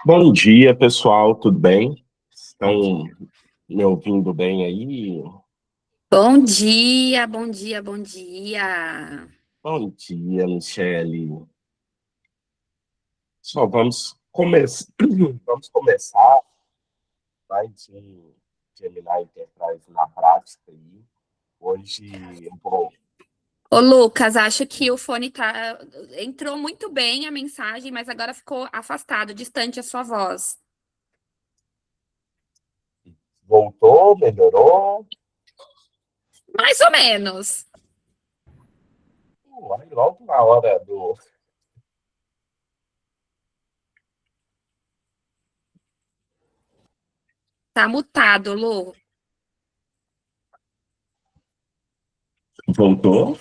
Bom dia, pessoal, tudo bem? Estão me ouvindo bem aí? Bom dia, bom dia, bom dia. Bom dia, Michele. Só vamos começar mais um Gemini Enterprise na prática aí. Hoje eu vou. Ô, Lucas, acho que o fone tá. Entrou muito bem a mensagem, mas agora ficou afastado, distante a sua voz. Voltou, melhorou. Mais ou menos. Aí logo na hora do. Tá mutado, Lu. Voltou?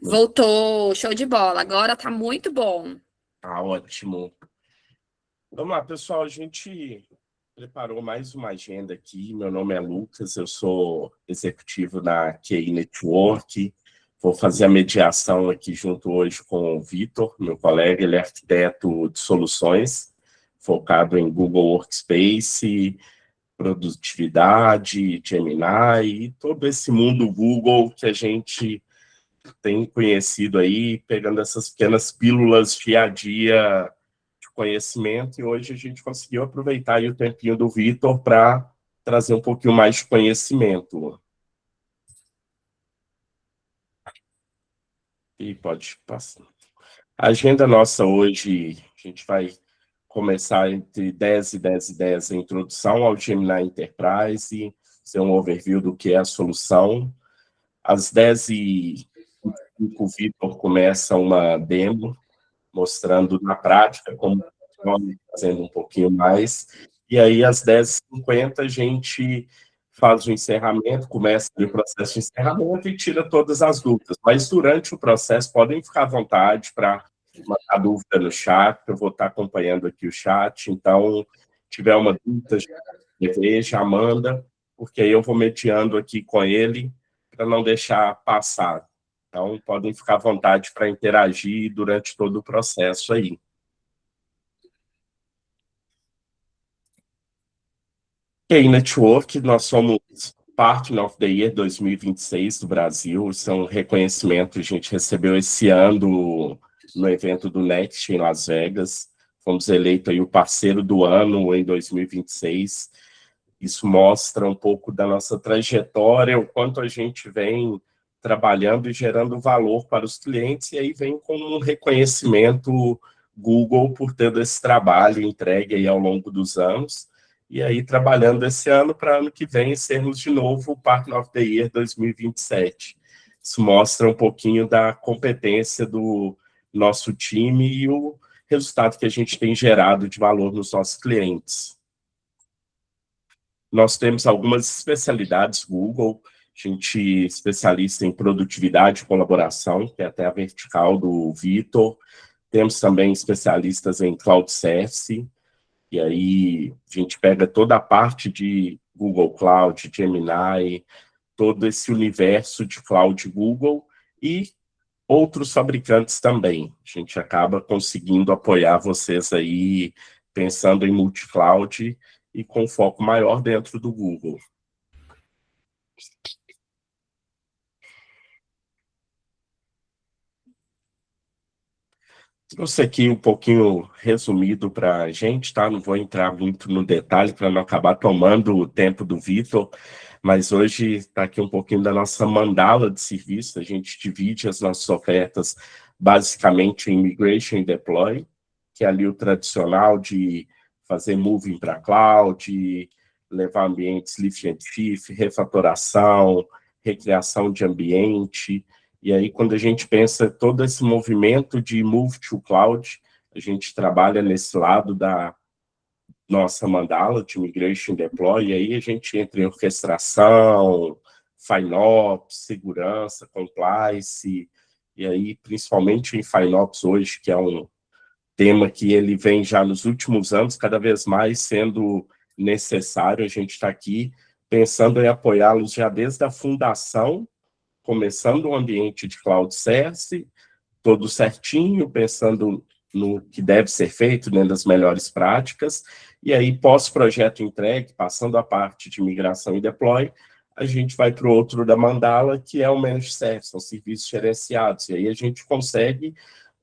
Voltou, show de bola. Agora tá muito bom. Ah, ótimo. Vamos lá, pessoal. A gente preparou mais uma agenda aqui. Meu nome é Lucas, eu sou executivo na QI Network. Vou fazer a mediação aqui junto hoje com o Vitor, meu colega. Ele é arquiteto de soluções, focado em Google Workspace, produtividade, Gemini e todo esse mundo Google que a gente tem conhecido aí, pegando essas pequenas pílulas dia a dia de conhecimento, e hoje a gente conseguiu aproveitar aí o tempinho do Vitor para trazer um pouquinho mais de conhecimento. E pode passar. A agenda nossa hoje, a gente vai começar entre 10 e 10 e 10 a introdução ao Gemini Enterprise, ser um overview do que é a solução. Às 10h05, o Vitor começa uma demo mostrando na prática como funciona, fazendo um pouquinho mais. E aí, às 10h50, a gente faz o encerramento, começa o processo de encerramento e tira todas as dúvidas. Mas durante o processo, podem ficar à vontade para mandar dúvida no chat, eu vou estar acompanhando aqui o chat. Então, se tiver uma dúvida, já manda, porque aí eu vou mediando aqui com ele para não deixar passar. Então, podem ficar à vontade para interagir durante todo o processo aí. E aí, Network, nós somos Partner of the Year 2026 do Brasil. Isso é um reconhecimento que a gente recebeu esse ano no evento do Next em Las Vegas. Fomos eleitos aí o parceiro do ano em 2026. Isso mostra um pouco da nossa trajetória, o quanto a gente vem trabalhando e gerando valor para os clientes, e aí vem com um reconhecimento Google por ter esse trabalho entregue aí ao longo dos anos, e aí trabalhando esse ano para ano que vem sermos de novo o Partner of the Year 2027. Isso mostra um pouquinho da competência do nosso time e o resultado que a gente tem gerado de valor nos nossos clientes. Nós temos algumas especialidades Google, a gente é especialista em produtividade e colaboração, que é até a vertical do Vitor. Temos também especialistas em Cloud Service, e aí a gente pega toda a parte de Google Cloud, Gemini, todo esse universo de cloud Google e outros fabricantes também. A gente acaba conseguindo apoiar vocês aí, pensando em multi-cloud e com foco maior dentro do Google. Trouxe aqui um pouquinho resumido para a gente, tá? Não vou entrar muito no detalhe para não acabar tomando o tempo do Vitor, mas hoje está aqui um pouquinho da nossa mandala de serviço. A gente divide as nossas ofertas basicamente em Migration e Deploy, que é ali o tradicional de fazer moving para cloud, levar ambientes lift and shift, refatoração, recriação de ambiente. E aí, quando a gente pensa todo esse movimento de move to cloud, a gente trabalha nesse lado da nossa mandala de Migration Deploy, e aí a gente entra em orquestração, FinOps, segurança, compliance, e aí, principalmente em FinOps hoje, que é um tema que ele vem já nos últimos anos, cada vez mais sendo necessário, a gente está aqui pensando em apoiá-los já desde a fundação, começando um ambiente de cloud service, todo certinho, pensando no que deve ser feito, dentro das melhores práticas, e aí, pós-projeto entregue, passando a parte de migração e deploy, a gente vai para o outro da Mandala, que é o Managed Service, são serviços gerenciados, e aí a gente consegue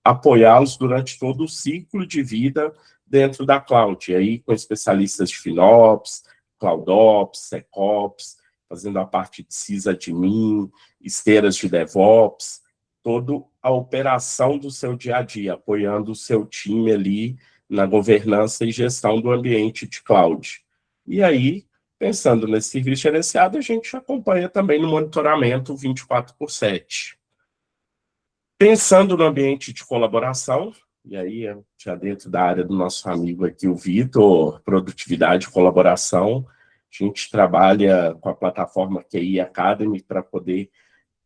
apoiá-los durante todo o ciclo de vida dentro da cloud, e aí com especialistas de FinOps, CloudOps, SecOps, fazendo a parte de sysadmin, esteiras de DevOps, toda a operação do seu dia a dia, apoiando o seu time ali na governança e gestão do ambiente de cloud. E aí, pensando nesse serviço gerenciado, a gente acompanha também no monitoramento 24/7. Pensando no ambiente de colaboração, e aí já dentro da área do nosso amigo aqui, o Vitor, produtividade e colaboração, a gente trabalha com a plataforma QI Academy para poder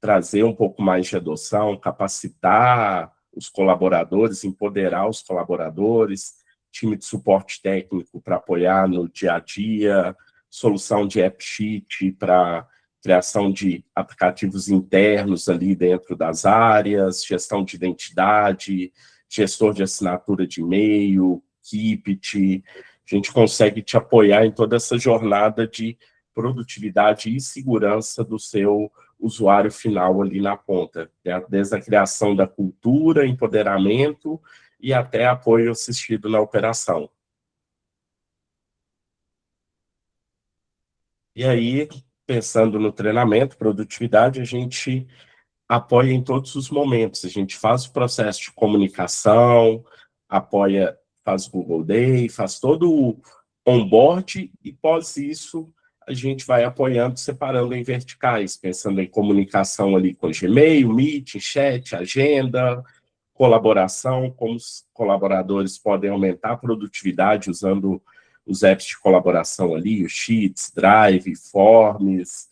trazer um pouco mais de adoção, capacitar os colaboradores, empoderar os colaboradores, time de suporte técnico para apoiar no dia a dia, solução de app sheet para criação de aplicativos internos ali dentro das áreas, gestão de identidade, gestor de assinatura de e-mail, Kipit. A gente consegue te apoiar em toda essa jornada de produtividade e segurança do seu usuário final ali na ponta, desde a criação da cultura, empoderamento e até apoio assistido na operação. E aí, pensando no treinamento, produtividade, a gente apoia em todos os momentos. A gente faz o processo de comunicação, apoia, faz o Google Day, faz todo o onboard e pós isso a gente vai apoiando, separando em verticais, pensando em comunicação ali com Gmail, Meet, chat, agenda, colaboração, como os colaboradores podem aumentar a produtividade usando os apps de colaboração ali, o Sheets, Drive, Forms,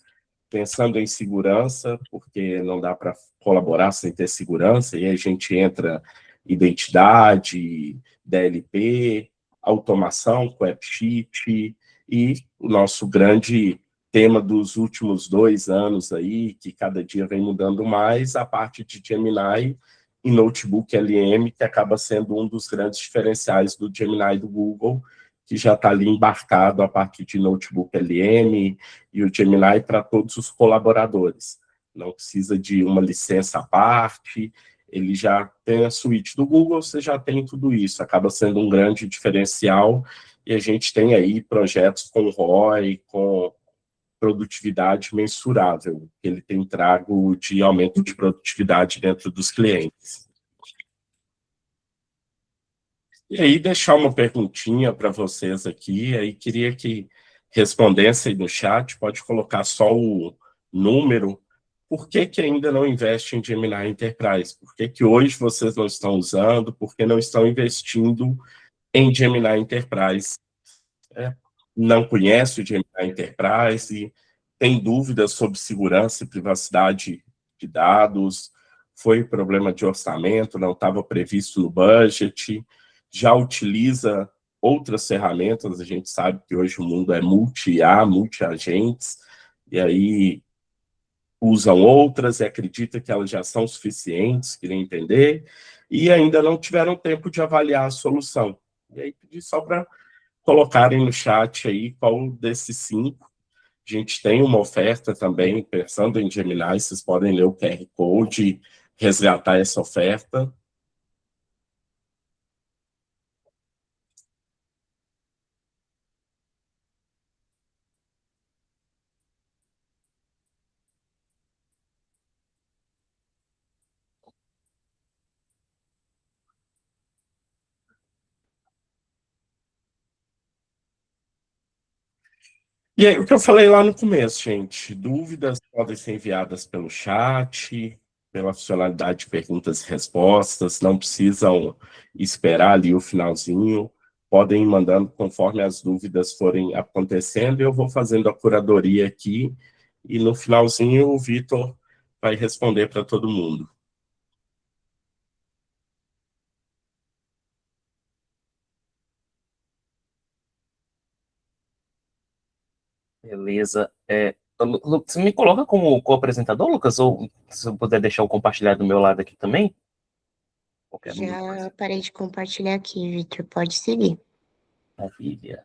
pensando em segurança, porque não dá para colaborar sem ter segurança, e aí a gente entra identidade, DLP, automação com AppSheet, e o nosso grande tema dos últimos 2 anos aí, que cada dia vem mudando mais, a parte de Gemini e Notebook LM, que acaba sendo um dos grandes diferenciais do Gemini do Google, que já está ali embarcado a partir de Notebook LM e o Gemini para todos os colaboradores. Não precisa de uma licença à parte, ele já tem a suíte do Google, você já tem tudo isso, acaba sendo um grande diferencial, e a gente tem aí projetos com ROI, com produtividade mensurável, que ele tem trago de aumento de produtividade dentro dos clientes. E aí, deixar uma perguntinha para vocês aqui, aí queria que respondessem no chat, pode colocar só o número. Por que que ainda não investe em Gemini Enterprise? Por que que hoje vocês não estão usando? Por que não estão investindo em Gemini Enterprise? Não conhece o Gemini Enterprise, tem dúvidas sobre segurança e privacidade de dados, foi problema de orçamento, não estava previsto no budget, já utiliza outras ferramentas, a gente sabe que hoje o mundo é multi-IA, multi-agentes, e aí usam outras e acredita que elas já são suficientes, querem entender, e ainda não tiveram tempo de avaliar a solução. E aí pedi só para colocarem no chat aí qual desses 5. A gente tem uma oferta também, pensando em Gemini, vocês podem ler o QR Code, resgatar essa oferta. E aí, o que eu falei lá no começo, gente, dúvidas podem ser enviadas pelo chat, pela funcionalidade de perguntas e respostas, não precisam esperar ali o finalzinho, podem ir mandando conforme as dúvidas forem acontecendo, e eu vou fazendo a curadoria aqui, e no finalzinho o Vitor vai responder para todo mundo. Beleza. Você me coloca como co-apresentador, Lucas? Ou se eu puder deixar o compartilhar do meu lado aqui também? Qualquer Já parei de compartilhar aqui, Vitor. Pode seguir. maravilha.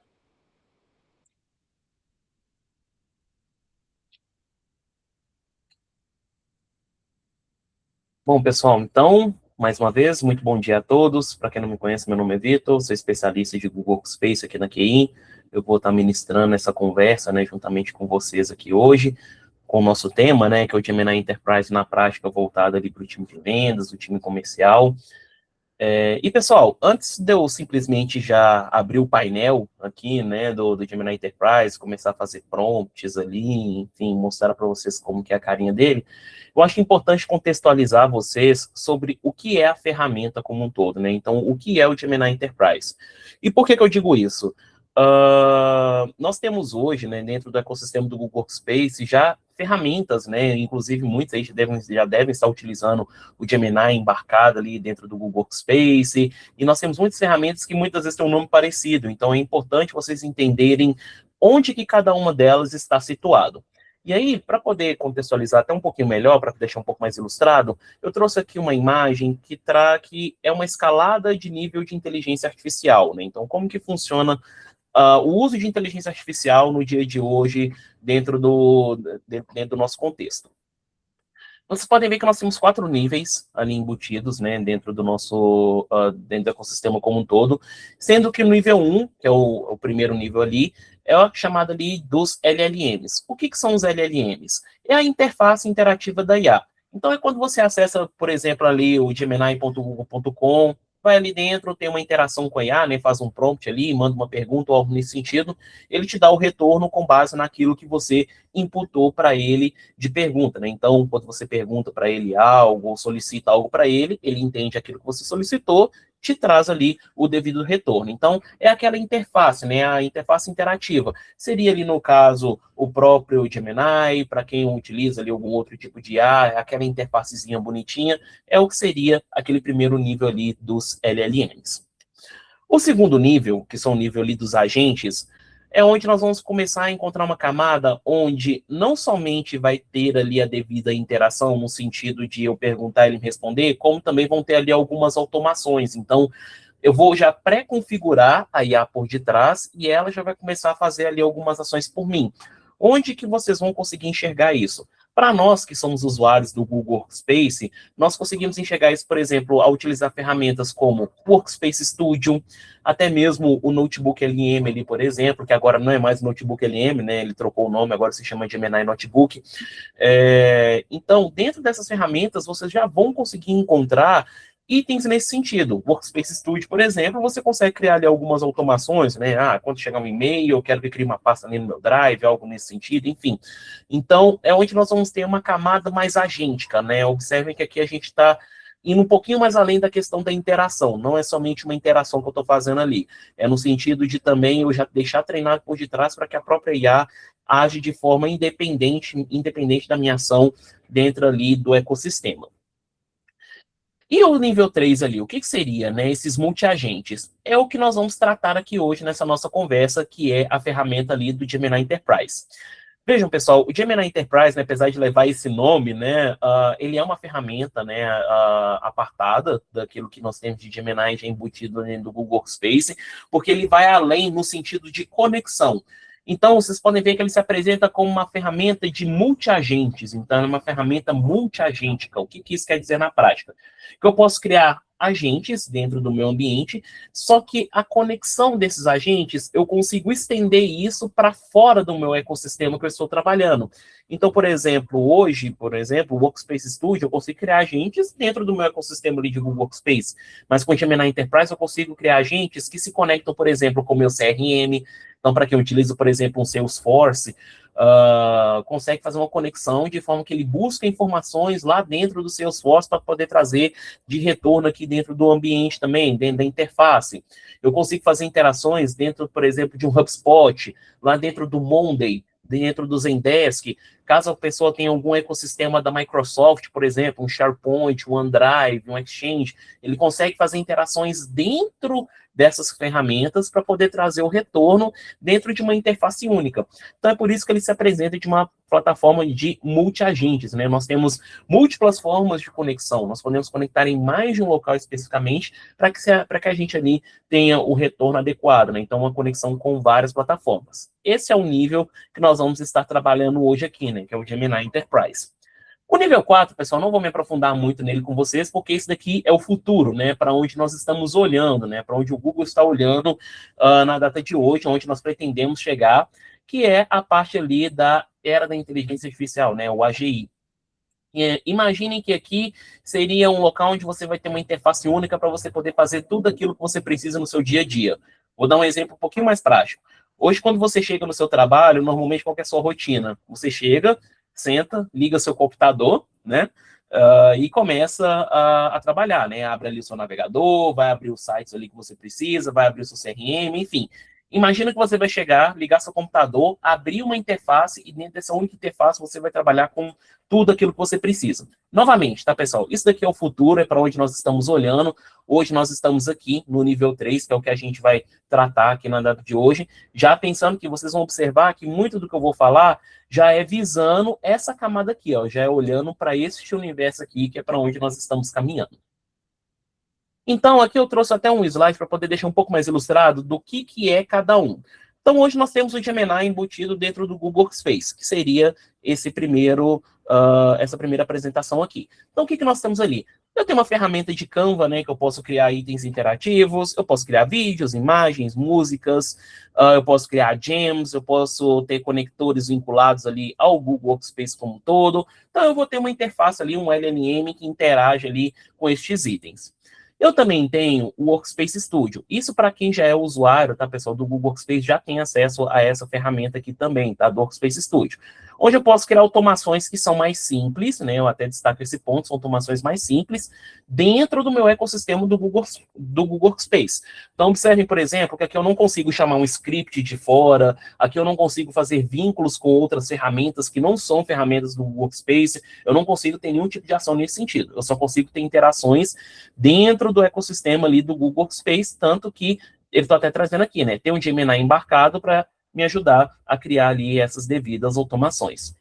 Bom, pessoal, então, mais uma vez, muito bom dia a todos. Para quem não me conhece, meu nome é Vitor, sou especialista de Google Workspace aqui na QI. Eu vou estar ministrando essa conversa, né, juntamente com vocês aqui hoje, com o nosso tema, né, que é o Gemini Enterprise na prática, voltado ali para o time de vendas, o time comercial. E, pessoal, antes de eu simplesmente já abrir o painel aqui, né, do Gemini Enterprise, começar a fazer prompts ali, enfim, mostrar para vocês como que é a carinha dele, eu acho importante contextualizar vocês sobre o que é a ferramenta como um todo, né? Então, o que é o Gemini Enterprise? E por que que eu digo isso? Nós temos hoje, né, dentro do ecossistema do Google Workspace, já ferramentas, né, inclusive muitos aí já devem estar utilizando o Gemini embarcado ali dentro do Google Workspace, e nós temos muitas ferramentas que muitas vezes têm um nome parecido, então é importante vocês entenderem onde que cada uma delas está situado. E aí, para poder contextualizar até um pouquinho melhor, para deixar um pouco mais ilustrado, eu trouxe aqui uma imagem que é uma escalada de nível de inteligência artificial, né? Então, como que funciona o uso de inteligência artificial no dia de hoje dentro do nosso contexto. Vocês podem ver que nós temos 4 níveis ali embutidos, né, dentro do ecossistema como um todo, sendo que o nível 1, que é o primeiro nível ali, é o chamado ali dos LLMs. O que são os LLMs? É a interface interativa da IA. Então, é quando você acessa, por exemplo, ali o gemini.google.com, vai ali dentro, tem uma interação com a IA, né, faz um prompt ali, manda uma pergunta ou algo nesse sentido, ele te dá o retorno com base naquilo que você imputou para ele de pergunta, né? Então, quando você pergunta para ele algo ou solicita algo para ele entende aquilo que você solicitou, te traz ali o devido retorno. Então, é aquela interface, né? A interface interativa. Seria ali, no caso, o próprio Gemini, para quem utiliza ali algum outro tipo de IA, aquela interfacezinha bonitinha, é o que seria aquele primeiro nível ali dos LLMs. O segundo nível, que são o nível ali dos agentes, é onde nós vamos começar a encontrar uma camada onde não somente vai ter ali a devida interação, no sentido de eu perguntar e ele me responder, como também vão ter ali algumas automações. Então, eu vou já pré-configurar a IA por detrás e ela já vai começar a fazer ali algumas ações por mim. Onde que vocês vão conseguir enxergar isso? Para nós que somos usuários do Google Workspace, nós conseguimos enxergar isso, por exemplo, ao utilizar ferramentas como Workspace Studio, até mesmo o Notebook LM ali, por exemplo, que agora não é mais Notebook LM, né? Ele trocou o nome, agora se chama Gemini Notebook. Então, dentro dessas ferramentas, vocês já vão conseguir encontrar itens nesse sentido. Workspace Studio, por exemplo, você consegue criar ali algumas automações, né? Quando chegar um e-mail, eu quero que crie uma pasta ali no meu Drive, algo nesse sentido, enfim. Então, é onde nós vamos ter uma camada mais agêntica, né? Observem que aqui a gente está indo um pouquinho mais além da questão da interação. Não é somente uma interação que eu estou fazendo ali. É no sentido de também eu já deixar treinado por detrás para que a própria IA age de forma independente da minha ação dentro ali do ecossistema. E o nível 3 ali, o que seria, né, esses multiagentes? É o que nós vamos tratar aqui hoje nessa nossa conversa, que é a ferramenta ali do Gemini Enterprise. Vejam, pessoal, o Gemini Enterprise, né, apesar de levar esse nome, né, ele é uma ferramenta, né, apartada daquilo que nós temos de Gemini já embutido dentro do Google Workspace, porque ele vai além no sentido de conexão. Então, vocês podem ver que ele se apresenta como uma ferramenta de multiagentes. Então, é uma ferramenta multiagêntica. O que isso quer dizer na prática? Que eu posso criar agentes dentro do meu ambiente, só que a conexão desses agentes, eu consigo estender isso para fora do meu ecossistema que eu estou trabalhando. Então, por exemplo, hoje, o Workspace Studio, eu consigo criar agentes dentro do meu ecossistema ali de Google Workspace, mas com o Gemini Enterprise eu consigo criar agentes que se conectam, por exemplo, com o meu CRM. Então, para quem utiliza, por exemplo, um Salesforce, consegue fazer uma conexão de forma que ele busca informações lá dentro do Salesforce para poder trazer de retorno aqui dentro do ambiente também, dentro da interface. Eu consigo fazer interações dentro, por exemplo, de um HubSpot, lá dentro do Monday, dentro do Zendesk, caso a pessoa tenha algum ecossistema da Microsoft, por exemplo, um SharePoint, um OneDrive, um Exchange, ele consegue fazer interações dentro dessas ferramentas para poder trazer o retorno dentro de uma interface única. Então é por isso que ele se apresenta de uma plataforma de multi-agentes, né? Nós temos múltiplas formas de conexão, nós podemos conectar em mais de um local especificamente para que a gente ali tenha o retorno adequado, né? Então uma conexão com várias plataformas. Esse é o nível que nós vamos estar trabalhando hoje aqui, né? Que é o Gemini Enterprise. O nível 4, pessoal, não vou me aprofundar muito nele com vocês, porque esse daqui é o futuro, né? Para onde nós estamos olhando, né? Para onde o Google está olhando na data de hoje, onde nós pretendemos chegar, que é a parte ali da era da inteligência artificial, né? O AGI. Imaginem que aqui seria um local onde você vai ter uma interface única para você poder fazer tudo aquilo que você precisa no seu dia a dia. Vou dar um exemplo um pouquinho mais prático. Hoje, quando você chega no seu trabalho, normalmente qual que é a sua rotina? Você chega, senta, liga seu computador, né? E começa a trabalhar, né? Abre ali o seu navegador, vai abrir os sites ali que você precisa, vai abrir o seu CRM, enfim. Imagina que você vai chegar, ligar seu computador, abrir uma interface e dentro dessa única interface você vai trabalhar com tudo aquilo que você precisa. Novamente, tá, pessoal? Isso daqui é o futuro, é para onde nós estamos olhando. Hoje nós estamos aqui no nível 3, que é o que a gente vai tratar aqui na data de hoje, já pensando que vocês vão observar que muito do que eu vou falar já é visando essa camada aqui, ó, já é olhando para esse universo aqui, que é para onde nós estamos caminhando. Então, aqui eu trouxe até um slide para poder deixar um pouco mais ilustrado do que é cada um. Então, hoje nós temos o Gemini embutido dentro do Google Workspace, que seria essa primeira apresentação aqui. Então, o que nós temos ali? Eu tenho uma ferramenta de Canva, né, que eu posso criar itens interativos, eu posso criar vídeos, imagens, músicas, eu posso criar gems, eu posso ter conectores vinculados ali ao Google Workspace como um todo. Então, eu vou ter uma interface ali, um LLM que interage ali com estes itens. Eu também tenho o Workspace Studio. Isso para quem já é usuário, tá, pessoal, do Google Workspace, já tem acesso a essa ferramenta aqui também, tá, do Workspace Studio. Onde eu posso criar automações que são mais simples, né, eu até destaco esse ponto, são automações mais simples, dentro do meu ecossistema do Google Workspace. Então, observem, por exemplo, que aqui eu não consigo chamar um script de fora, aqui eu não consigo fazer vínculos com outras ferramentas que não são ferramentas do Google Workspace, eu não consigo ter nenhum tipo de ação nesse sentido, eu só consigo ter interações dentro do ecossistema ali do Google Workspace, tanto que ele está até trazendo aqui, né, tem um Gemini embarcado para me ajudar a criar ali essas devidas automações.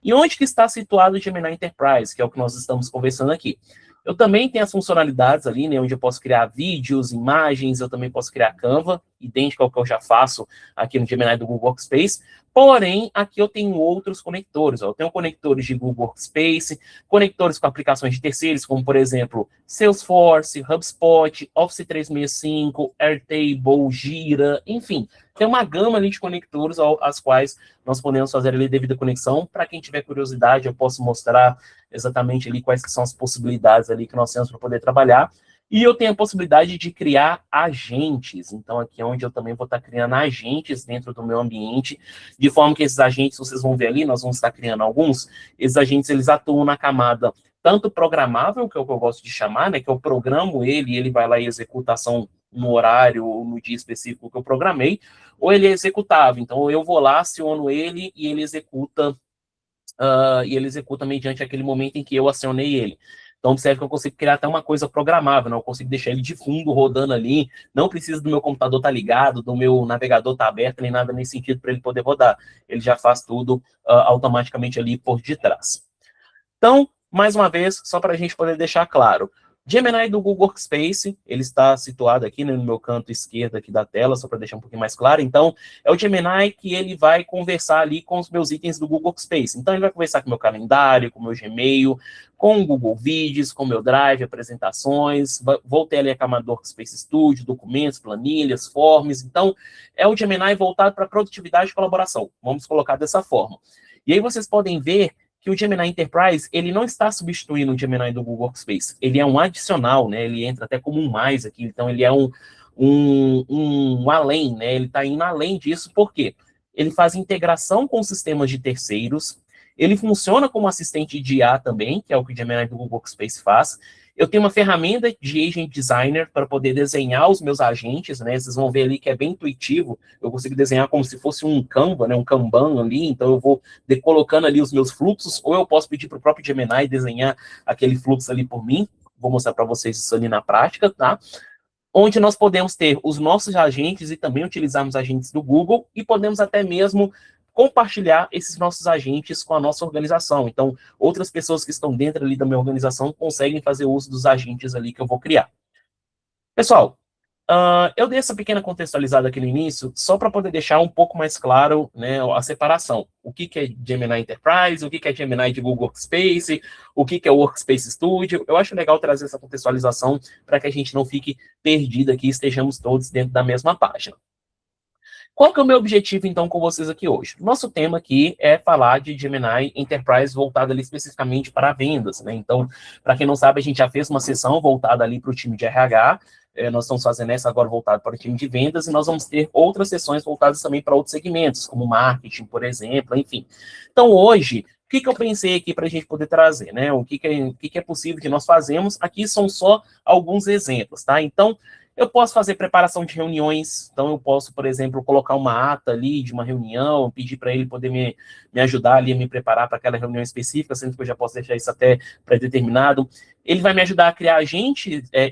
E onde que está situado o Gemini Enterprise, que é o que nós estamos conversando aqui? Eu também tenho as funcionalidades ali, né, onde eu posso criar vídeos, imagens, eu também posso criar Canva, idêntico ao que eu já faço aqui no Gemini do Google Workspace. Porém, aqui eu tenho outros conectores. Ó. Eu tenho conectores de Google Workspace, conectores com aplicações de terceiros, como, por exemplo, Salesforce, HubSpot, Office 365, Airtable, Gira, enfim. Tem uma gama ali de conectores às quais nós podemos fazer ali devida conexão. Para quem tiver curiosidade, eu posso mostrar exatamente ali quais que são as possibilidades ali que nós temos para poder trabalhar. E eu tenho a possibilidade de criar agentes. Então, aqui é onde eu também vou estar criando agentes dentro do meu ambiente, de forma que esses agentes, vocês vão ver ali, nós vamos estar criando alguns. Esses agentes, eles atuam na camada tanto programável, que é o que eu gosto de chamar, né, que eu programo ele, e ele vai lá e executa a ação no horário ou no dia específico que eu programei, ou ele é executável. Então, eu vou lá, aciono ele e ele executa mediante aquele momento em que eu acionei ele. Então, observe que eu consigo criar até uma coisa programável, não? Eu consigo deixar ele de fundo rodando ali, não precisa do meu computador estar ligado, do meu navegador estar aberto, nem nada nesse sentido para ele poder rodar. Ele já faz tudo automaticamente ali por detrás. Então, mais uma vez, só para a gente poder deixar claro, Gemini do Google Workspace, ele está situado aqui, né, no meu canto esquerdo aqui da tela, só para deixar um pouquinho mais claro. Então, é o Gemini que ele vai conversar ali com os meus itens do Google Workspace. Então, ele vai conversar com o meu calendário, com o meu Gmail, com o Google Vídeos, com o meu Drive, apresentações, vou ter ali a camada do Workspace Studio, documentos, planilhas, forms. Então, é o Gemini voltado para produtividade e colaboração. Vamos colocar dessa forma. E aí vocês podem ver que o Gemini Enterprise, ele não está substituindo o Gemini do Google Workspace. Ele é um adicional, né? Ele entra até como um mais aqui. Então, ele é um além, né? Ele está indo além disso, por quê? Ele faz integração com sistemas de terceiros, Ele funciona como assistente de IA também, que é o que o Gemini do Google Workspace faz. Eu tenho uma ferramenta de Agent Designer para poder desenhar os meus agentes, né? Vocês vão ver ali que é bem intuitivo. Eu consigo desenhar como se fosse um Canva, né? Um Kanban ali. Então, eu vou colocando ali os meus fluxos, ou eu posso pedir para o próprio Gemini desenhar aquele fluxo ali por mim. Vou mostrar para vocês isso ali na prática, tá? Onde nós podemos ter os nossos agentes e também utilizarmos agentes do Google e podemos até mesmo compartilhar esses nossos agentes com a nossa organização. Então, outras pessoas que estão dentro ali da minha organização conseguem fazer uso dos agentes ali que eu vou criar. Pessoal, eu dei essa pequena contextualizada aqui no início, só para poder deixar um pouco mais claro, né, a separação. O que é Gemini Enterprise, o que é Gemini de Google Workspace, o que é o Workspace Studio. Eu acho legal trazer essa contextualização para que a gente não fique perdido aqui e estejamos todos dentro da mesma página. Qual que é o meu objetivo, então, com vocês aqui hoje? Nosso tema aqui é falar de Gemini Enterprise voltado ali especificamente para vendas, né? Então, para quem não sabe, a gente já fez uma sessão voltada ali para o time de RH, nós estamos fazendo essa agora voltada para o time de vendas, e nós vamos ter outras sessões voltadas também para outros segmentos, como marketing, por exemplo, enfim. Então, hoje, o que eu pensei aqui para a gente poder trazer, né? O que é possível de nós fazermos? Aqui são só alguns exemplos, tá? Então, eu posso fazer preparação de reuniões, então eu posso, por exemplo, colocar uma ata ali de uma reunião, pedir para ele poder me ajudar ali a me preparar para aquela reunião específica, sendo que eu já posso deixar isso até pré-determinado. Ele vai me ajudar a criar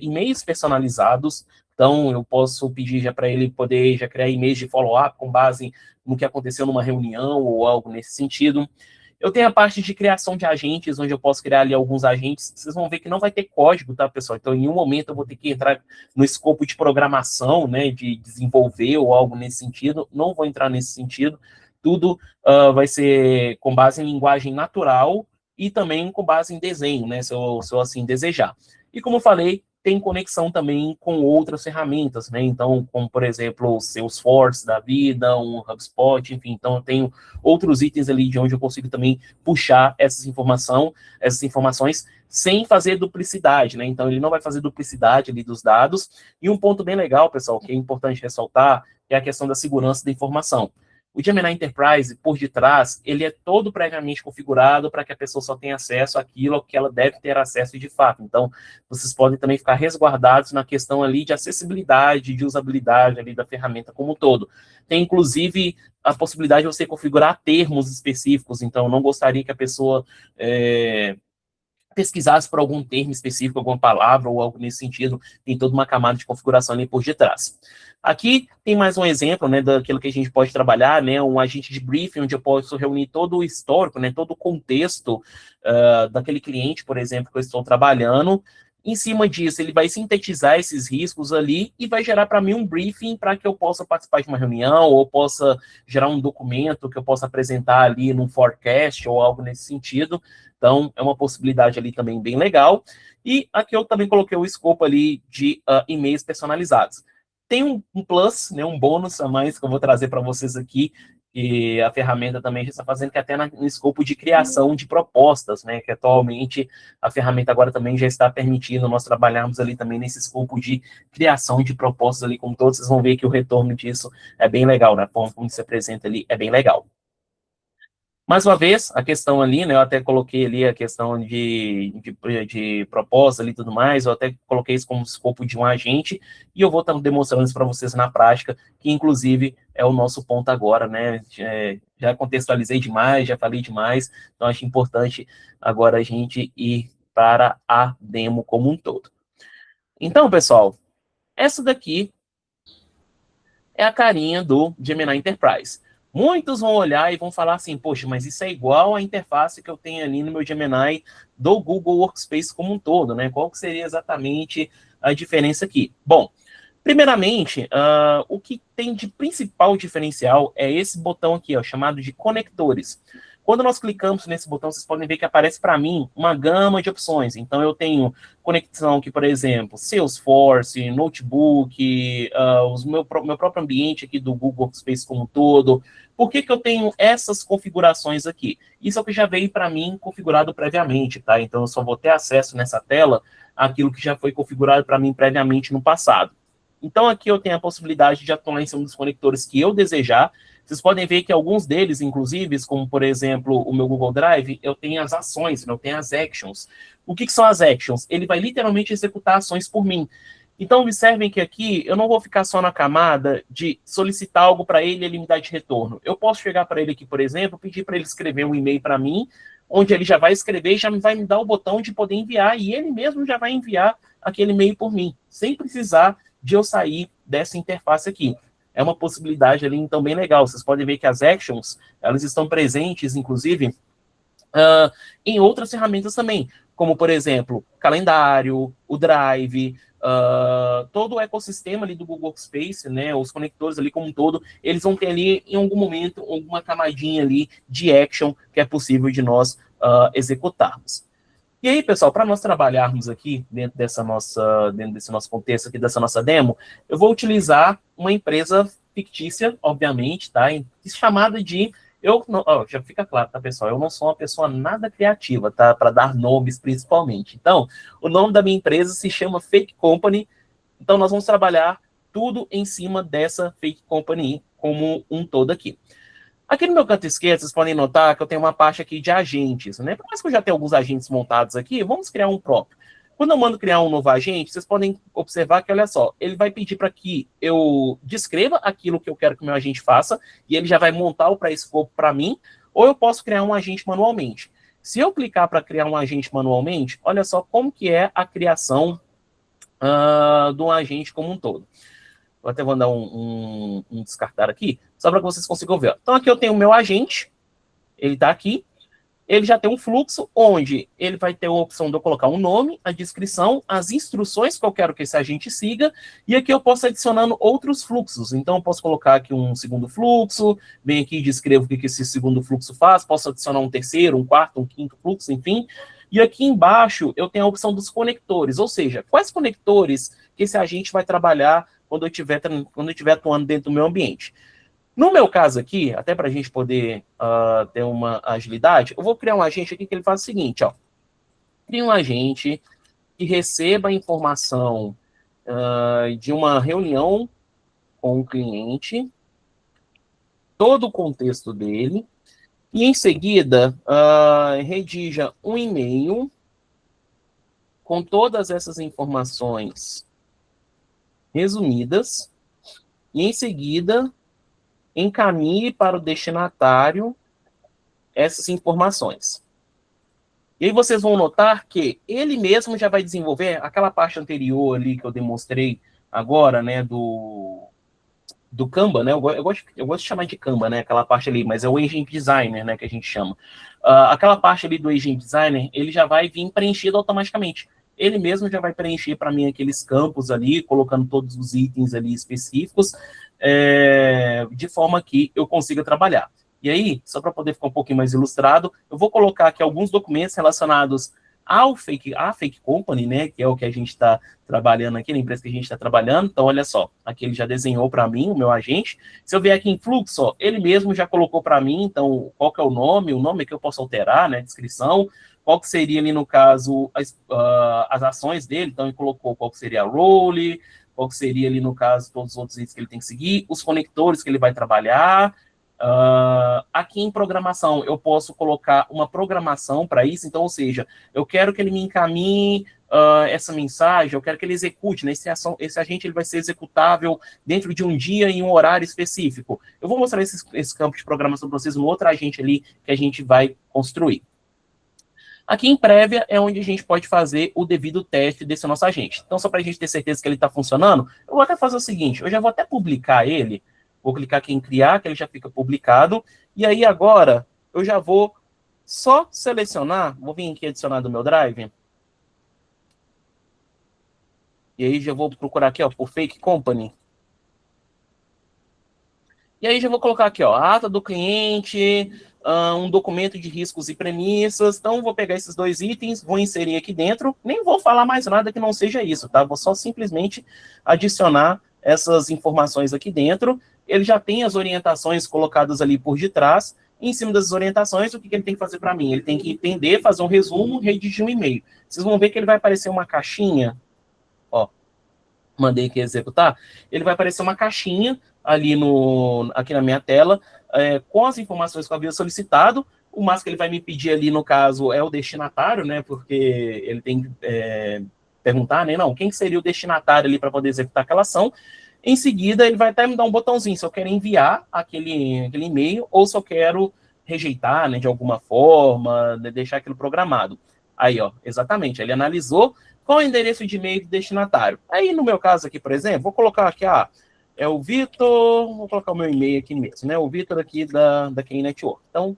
e-mails personalizados, então eu posso pedir já para ele poder já criar e-mails de follow-up com base no que aconteceu numa reunião ou algo nesse sentido. Eu tenho a parte de criação de agentes, onde eu posso criar ali alguns agentes. Vocês vão ver que não vai ter código, tá, pessoal? Então, em um momento, eu vou ter que entrar no escopo de programação, né, de desenvolver ou algo nesse sentido. Não vou entrar nesse sentido. Tudo vai ser com base em linguagem natural e também com base em desenho, né, se eu assim desejar. E como eu falei, tem conexão também com outras ferramentas, né? Então, como, por exemplo, o Salesforce da vida, um HubSpot, enfim. Então, eu tenho outros itens ali de onde eu consigo também puxar essas informações sem fazer duplicidade, né? Então, ele não vai fazer duplicidade ali dos dados. E um ponto bem legal, pessoal, que é importante ressaltar, é a questão da segurança da informação. O Gemini Enterprise, por detrás, ele é todo previamente configurado para que a pessoa só tenha acesso àquilo que ela deve ter acesso de fato. Então, vocês podem também ficar resguardados na questão ali de acessibilidade, de usabilidade ali da ferramenta como um todo. Tem, inclusive, a possibilidade de você configurar termos específicos. Então, eu não gostaria que a pessoa pesquisasse por algum termo específico, alguma palavra ou algo nesse sentido. Tem toda uma camada de configuração ali por detrás. Aqui tem mais um exemplo, né, daquilo que a gente pode trabalhar, né, um agente de briefing, onde eu posso reunir todo o histórico, né, todo o contexto daquele cliente, por exemplo, que eu estou trabalhando. Em cima disso, ele vai sintetizar esses riscos ali e vai gerar para mim um briefing para que eu possa participar de uma reunião ou possa gerar um documento que eu possa apresentar ali num forecast ou algo nesse sentido. Então, é uma possibilidade ali também bem legal. E aqui eu também coloquei o escopo ali de e-mails personalizados. Tem um plus, né, um bônus a mais que eu vou trazer para vocês aqui, que a ferramenta também já está fazendo, que é até no escopo de criação de propostas, né, que atualmente a ferramenta agora também já está permitindo nós trabalharmos ali também nesse escopo de criação de propostas ali, como todos, vocês vão ver que o retorno disso é bem legal, né, a forma como se apresenta ali é bem legal. Mais uma vez, a questão ali, né, eu até coloquei ali a questão de proposta ali e tudo mais, eu até coloquei isso como escopo de um agente, e eu vou estar demonstrando isso para vocês na prática, que inclusive é o nosso ponto agora, né, já contextualizei demais, já falei demais, então acho importante agora a gente ir para a demo como um todo. Então, pessoal, essa daqui é a carinha do Gemini Enterprise. Muitos vão olhar e vão falar assim, poxa, mas isso é igual à interface que eu tenho ali no meu Gemini do Google Workspace como um todo, né? Qual que seria exatamente a diferença aqui? Bom, primeiramente, o que tem de principal diferencial é esse botão aqui, ó, chamado de conectores. Quando nós clicamos nesse botão, vocês podem ver que aparece para mim uma gama de opções. Então, eu tenho conexão aqui, por exemplo, Salesforce, Notebook, meu próprio ambiente aqui do Google Workspace como um todo. Por que eu tenho essas configurações aqui? Isso é o que já veio para mim configurado previamente, tá? Então, eu só vou ter acesso nessa tela àquilo que já foi configurado para mim previamente no passado. Então, aqui eu tenho a possibilidade de atuar em cima dos conectores que eu desejar, Vocês podem ver que alguns deles, inclusive, como por exemplo o meu Google Drive, eu tenho as ações, eu tenho as actions. O que são as actions? Ele vai literalmente executar ações por mim. Então, observem que aqui eu não vou ficar só na camada de solicitar algo para ele e ele me dar de retorno. Eu posso chegar para ele aqui, por exemplo, pedir para ele escrever um e-mail para mim, onde ele já vai escrever e já vai me dar o botão de poder enviar, e ele mesmo já vai enviar aquele e-mail por mim, sem precisar de eu sair dessa interface aqui. É uma possibilidade ali, então, bem legal. Vocês podem ver que as actions, elas estão presentes, inclusive, em outras ferramentas também, como, por exemplo, calendário, o Drive, todo o ecossistema ali do Google Workspace, né, os conectores ali como um todo, eles vão ter ali, em algum momento, alguma camadinha ali de action que é possível de nós executarmos. E aí, pessoal, para nós trabalharmos aqui dentro desse nosso contexto aqui, dessa nossa demo, eu vou utilizar uma empresa fictícia, obviamente, tá? Chamada de... já fica claro, tá, pessoal? Eu não sou uma pessoa nada criativa, tá? Para dar nomes, principalmente. Então, o nome da minha empresa se chama Fake Company. Então, nós vamos trabalhar tudo em cima dessa Fake Company como um todo aqui. Aqui no meu canto esquerdo, vocês podem notar que eu tenho uma parte aqui de agentes, né? Por mais que eu já tenha alguns agentes montados aqui, vamos criar um próprio. Quando eu mando criar um novo agente, vocês podem observar que, olha só, ele vai pedir para que eu descreva aquilo que eu quero que o meu agente faça, e ele já vai montar o pré-escopo para mim, ou eu posso criar um agente manualmente. Se eu clicar para criar um agente manualmente, olha só como que é a criação de um agente como um todo. Vou até mandar um descartar aqui, só para que vocês consigam ver. Então, aqui eu tenho o meu agente, ele está aqui, ele já tem um fluxo onde ele vai ter a opção de eu colocar um nome, a descrição, as instruções que eu quero que esse agente siga, e aqui eu posso adicionando outros fluxos. Então, eu posso colocar aqui um segundo fluxo, vem aqui e descrevo o que esse segundo fluxo faz, posso adicionar um terceiro, um quarto, um quinto fluxo, enfim. E aqui embaixo eu tenho a opção dos conectores, ou seja, quais conectores que esse agente vai trabalhar quando eu estiver atuando dentro do meu ambiente. No meu caso aqui, até para a gente poder ter uma agilidade, eu vou criar um agente aqui que ele faz o seguinte, ó. Cria um agente que receba a informação de uma reunião com o cliente, todo o contexto dele, e em seguida redija um e-mail com todas essas informações resumidas, e em seguida encaminhe para o destinatário essas informações. E aí vocês vão notar que ele mesmo já vai desenvolver aquela parte anterior ali que eu demonstrei agora, né, do Canva, né, eu gosto de chamar de Canva, né, aquela parte ali, mas é o Agent Designer, né, que a gente chama. Aquela parte ali do Agent Designer, ele já vai vir preenchido automaticamente. Ele mesmo já vai preencher para mim aqueles campos ali, colocando todos os itens ali específicos, de forma que eu consiga trabalhar. E aí, só para poder ficar um pouquinho mais ilustrado, eu vou colocar aqui alguns documentos relacionados à Fake Company, né, que é o que a gente está trabalhando aqui, na empresa que a gente está trabalhando. Então, olha só, aqui ele já desenhou para mim, o meu agente. Se eu vier aqui em fluxo, ó, ele mesmo já colocou para mim, então, qual que é o nome que eu posso alterar, né, descrição, qual que seria ali, no caso, as ações dele, então ele colocou qual que seria a role, qual que seria ali, no caso, todos os outros itens que ele tem que seguir, os conectores que ele vai trabalhar. Aqui em programação, eu posso colocar uma programação para isso, então, ou seja, eu quero que ele me encaminhe essa mensagem, eu quero que ele execute, né? Esse agente ele vai ser executável dentro de um dia em um horário específico. Eu vou mostrar esse campo de programação para vocês no outro agente ali que a gente vai construir. Aqui em prévia é onde a gente pode fazer o devido teste desse nosso agente. Então, só para a gente ter certeza que ele está funcionando, eu vou até fazer o seguinte, eu já vou até publicar ele, vou clicar aqui em criar, que ele já fica publicado, e aí agora eu já vou só selecionar, vou vir aqui adicionar do meu Drive, e aí já vou procurar aqui, ó, por Fake Company. E aí já vou colocar aqui, ó, a ata do cliente, um documento de riscos e premissas. Então, vou pegar esses dois itens, vou inserir aqui dentro. Nem vou falar mais nada que não seja isso, tá? Vou só simplesmente adicionar essas informações aqui dentro. Ele já tem as orientações colocadas ali por detrás. E em cima das orientações, o que ele tem que fazer para mim? Ele tem que entender, fazer um resumo, redigir um e-mail. Vocês vão ver que ele vai aparecer uma caixinha, ó, mandei aqui executar, ele vai aparecer uma caixinha ali aqui na minha tela, com as informações que eu havia solicitado. O máximo que ele vai me pedir ali, no caso, é o destinatário, né? Porque ele tem que perguntar, né? Não, quem seria o destinatário ali para poder executar aquela ação? Em seguida, ele vai até me dar um botãozinho se eu quero enviar aquele e-mail ou se eu quero rejeitar, né, de alguma forma, deixar aquilo programado. Aí, ó, exatamente, ele analisou qual é o endereço de e-mail do destinatário. Aí, no meu caso aqui, por exemplo, vou colocar aqui, é o Vitor, vou colocar o meu e-mail aqui mesmo, né, o Vitor aqui da Key Network. Então,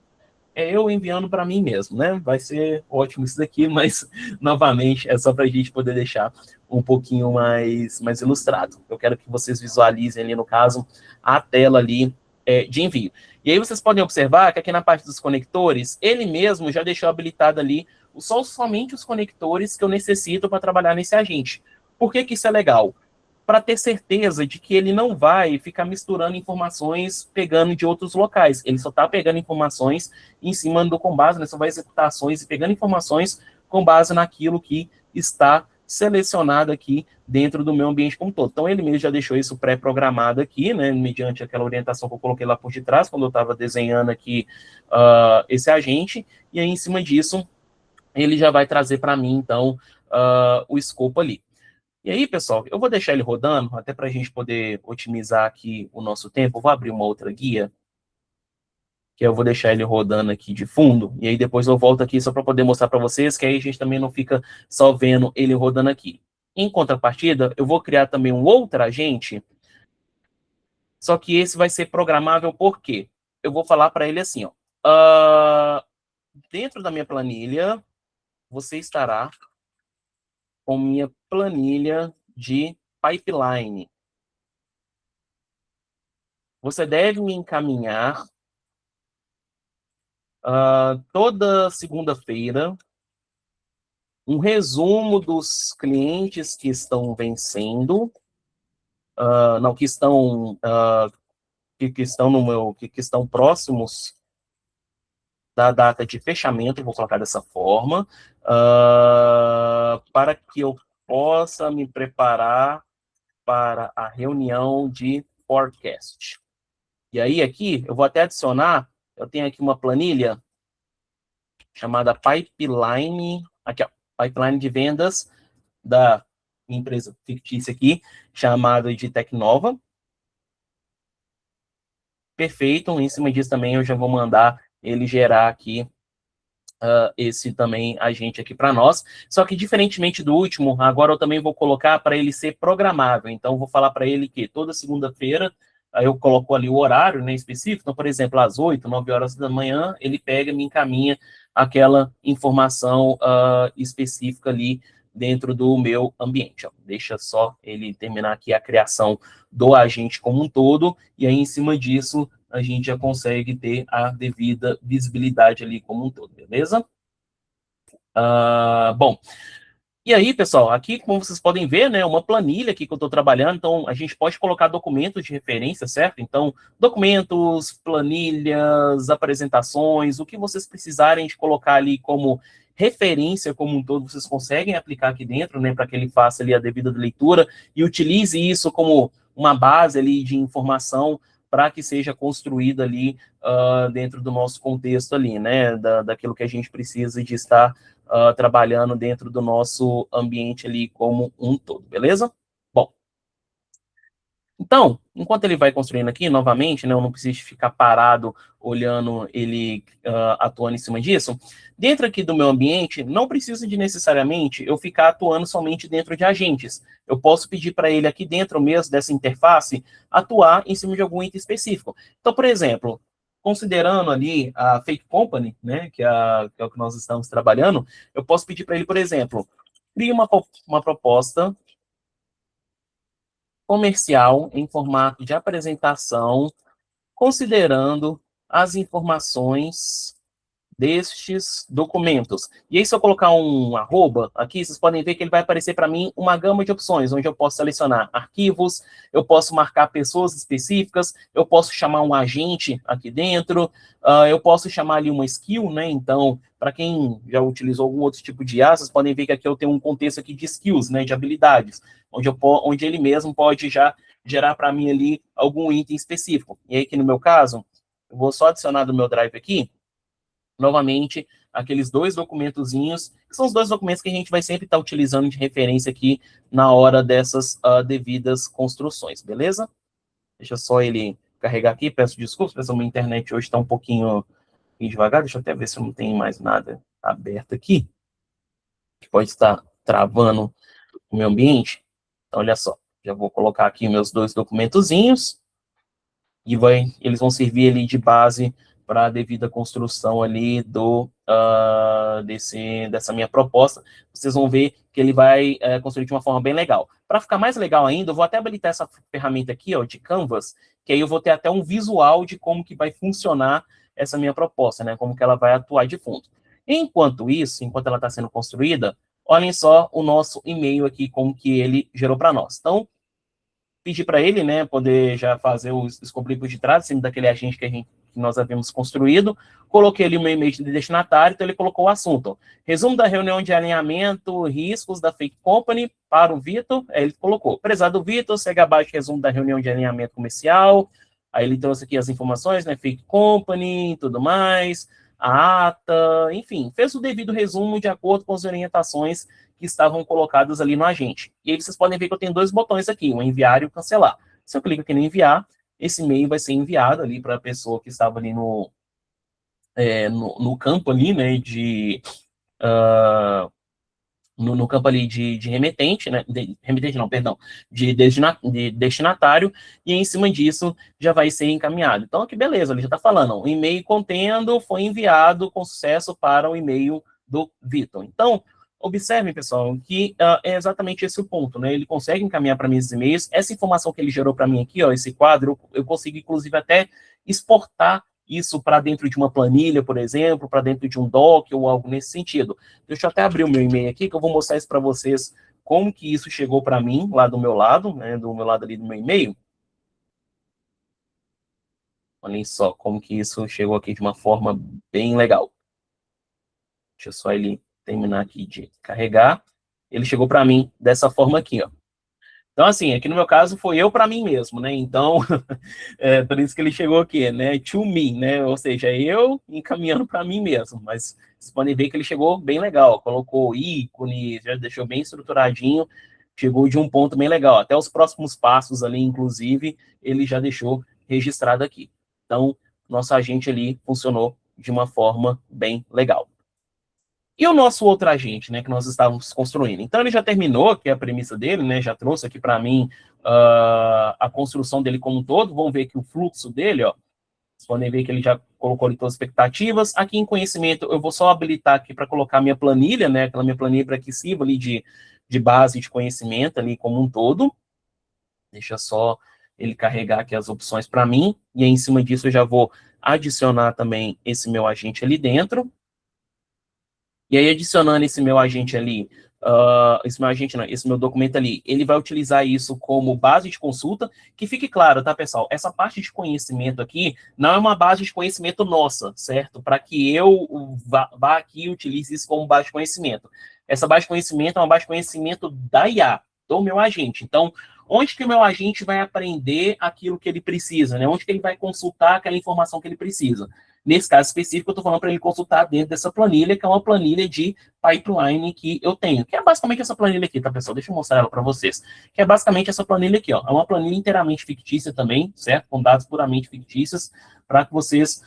é eu enviando para mim mesmo, né? Vai ser ótimo isso daqui, mas, novamente, é só para a gente poder deixar um pouquinho mais ilustrado. Eu quero que vocês visualizem ali, no caso, a tela ali de envio. E aí vocês podem observar que aqui na parte dos conectores, ele mesmo já deixou habilitado ali somente os conectores que eu necessito para trabalhar nesse agente. Por que isso é legal? Para ter certeza de que ele não vai ficar misturando informações pegando de outros locais. Ele só está pegando informações em cima do com base, né? Só vai executar ações e pegando informações com base naquilo que está selecionado aqui dentro do meu ambiente como todo. Então, ele mesmo já deixou isso pré-programado aqui, né? Mediante aquela orientação que eu coloquei lá por detrás, quando eu estava desenhando aqui esse agente. E aí, em cima disso, ele já vai trazer para mim, então, o escopo ali. E aí, pessoal, eu vou deixar ele rodando, até para a gente poder otimizar aqui o nosso tempo. Eu vou abrir uma outra guia, que eu vou deixar ele rodando aqui de fundo, e aí depois eu volto aqui só para poder mostrar para vocês, que aí a gente também não fica só vendo ele rodando aqui. Em contrapartida, eu vou criar também um outro agente, só que esse vai ser programável por quê? Eu vou falar para ele assim, ó, dentro da minha planilha, você estará com minha planilha de pipeline. Você deve me encaminhar toda segunda-feira um resumo dos clientes que estão vencendo, não, que estão que estão próximos da data de fechamento, vou colocar dessa forma, para que eu possa me preparar para a reunião de forecast. E aí, aqui, eu vou até adicionar, eu tenho aqui uma planilha chamada Pipeline, aqui, ó, Pipeline de vendas da empresa fictícia aqui, chamada de Tecnova. Perfeito, em cima disso também eu já vou mandar ele gerar aqui esse também agente aqui para nós. Só que, diferentemente do último, agora eu também vou colocar para ele ser programável. Então, eu vou falar para ele que toda segunda-feira, aí eu coloco ali o horário, né, específico. Então, por exemplo, às 8, 9 horas da manhã, ele pega e me encaminha aquela informação específica ali dentro do meu ambiente. Ó. Deixa só ele terminar aqui a criação do agente como um todo, e aí, em cima disso, a gente já consegue ter a devida visibilidade ali como um todo, beleza? Bom, e aí, pessoal, aqui, como vocês podem ver, né, uma planilha aqui que eu estou trabalhando, então a gente pode colocar documentos de referência, certo? Então, documentos, planilhas, apresentações, o que vocês precisarem de colocar ali como referência como um todo, vocês conseguem aplicar aqui dentro, né, para que ele faça ali a devida leitura e utilize isso como uma base ali de informação para que seja construída ali dentro do nosso contexto ali, né, daquilo que a gente precisa de estar trabalhando dentro do nosso ambiente ali como um todo, beleza? Bom, então, enquanto ele vai construindo aqui, novamente, né, eu não preciso ficar parado olhando ele atuando em cima disso. Dentro aqui do meu ambiente, não precisa de necessariamente eu ficar atuando somente dentro de agentes. Eu posso pedir para ele aqui dentro mesmo dessa interface atuar em cima de algum item específico. Então, por exemplo, considerando ali a Fake Company, né, que é o que nós estamos trabalhando, eu posso pedir para ele, por exemplo, crie uma proposta comercial em formato de apresentação, considerando as informações destes documentos. E aí, se eu colocar um arroba aqui, vocês podem ver que ele vai aparecer para mim uma gama de opções, onde eu posso selecionar arquivos, eu posso marcar pessoas específicas, eu posso chamar um agente aqui dentro, eu posso chamar ali uma skill, né? Então, para quem já utilizou algum outro tipo de IA, vocês podem ver que aqui eu tenho um contexto aqui de skills, né? De habilidades, onde ele mesmo pode já gerar para mim ali algum item específico. E aí, aqui no meu caso, eu vou só adicionar do meu Drive aqui, novamente, aqueles 2 documentozinhos, que são os 2 documentos que a gente vai sempre estar utilizando de referência aqui na hora dessas devidas construções, beleza? Deixa só ele carregar aqui, peço desculpas, pessoal, minha internet hoje está um pouquinho devagar, deixa eu até ver se eu não tenho mais nada aberto aqui, que pode estar travando o meu ambiente. Então, olha só, já vou colocar aqui meus 2 documentozinhos, e eles vão servir ali de base para a devida construção ali dessa minha proposta. Vocês vão ver que ele vai construir de uma forma bem legal. Para ficar mais legal ainda, eu vou até habilitar essa ferramenta aqui, ó, de Canvas, que aí eu vou ter até um visual de como que vai funcionar essa minha proposta, né, como que ela vai atuar de fundo. Enquanto isso, enquanto ela está sendo construída, olhem só o nosso e-mail aqui, como que ele gerou para nós. Então, pedi para ele, né, poder já fazer o escopo de trás, em cima daquele agente que nós havíamos construído. Coloquei ali o meu e-mail de destinatário, então ele colocou o assunto. Ó, resumo da reunião de alinhamento, riscos da Fake Company para o Vitor. Aí ele colocou, prezado Vitor, segue abaixo o resumo da reunião de alinhamento comercial. Aí ele trouxe aqui as informações, né, Fake Company, tudo mais, a ata, enfim, fez o devido resumo de acordo com as orientações que estavam colocadas ali no agente. E aí vocês podem ver que eu tenho 2 botões aqui, o enviar e o cancelar. Se eu clico aqui no enviar, esse e-mail vai ser enviado ali para a pessoa que estava ali no campo ali, né, no campo ali de remetente, né, remetente não, perdão, de destinatário, e em cima disso já vai ser encaminhado. Então, aqui beleza, ele já está falando, o e-mail contendo foi enviado com sucesso para o e-mail do Vitor. Então, observem, pessoal, que é exatamente esse o ponto, né? Ele consegue encaminhar para mim esses e-mails. Essa informação que ele gerou para mim aqui, ó, esse quadro, eu consigo, inclusive, até exportar isso para dentro de uma planilha, por exemplo, para dentro de um doc ou algo nesse sentido. Deixa eu até abrir o meu e-mail aqui, que eu vou mostrar isso para vocês, como que isso chegou para mim, lá do meu lado, né? Do meu lado ali do meu e-mail. Olhem só como que isso chegou aqui de uma forma bem legal. Deixa só ele terminar aqui de carregar. Ele chegou para mim dessa forma aqui, ó. Então, assim, aqui no meu caso foi eu para mim mesmo, né? Então, por isso que ele chegou aqui, né? To me, né? Ou seja, eu encaminhando para mim mesmo. Mas vocês podem ver que ele chegou bem legal. Colocou ícone, já deixou bem estruturadinho. Chegou de um ponto bem legal. Até os próximos passos ali, inclusive, ele já deixou registrado aqui. Então, nosso agente ali funcionou de uma forma bem legal. E o nosso outro agente, né, que nós estávamos construindo? Então, ele já terminou, que é a premissa dele, né, já trouxe aqui para mim a construção dele como um todo. Vamos ver aqui o fluxo dele, ó. Vocês podem ver que ele já colocou ali todas as expectativas. Aqui em conhecimento, eu vou só habilitar aqui para colocar minha planilha, né, aquela minha planilha para que sirva ali de base de conhecimento ali como um todo. Deixa só ele carregar aqui as opções para mim. E aí, em cima disso, eu já vou adicionar também esse meu agente ali dentro. E aí, adicionando esse meu agente ali, esse meu documento ali, ele vai utilizar isso como base de consulta. Que fique claro, tá, pessoal? Essa parte de conhecimento aqui não é uma base de conhecimento nossa, certo? Para que eu vá aqui e utilize isso como base de conhecimento. Essa base de conhecimento é uma base de conhecimento da IA, do meu agente. Então, onde que o meu agente vai aprender aquilo que ele precisa, né? Onde que ele vai consultar aquela informação que ele precisa? Nesse caso específico, eu estou falando para ele consultar dentro dessa planilha, que é uma planilha de pipeline que eu tenho, que é basicamente essa planilha aqui, tá, pessoal? Deixa eu mostrar ela para vocês. Que é basicamente essa planilha aqui, ó. É uma planilha inteiramente fictícia também, certo? Com dados puramente fictícios, para que vocês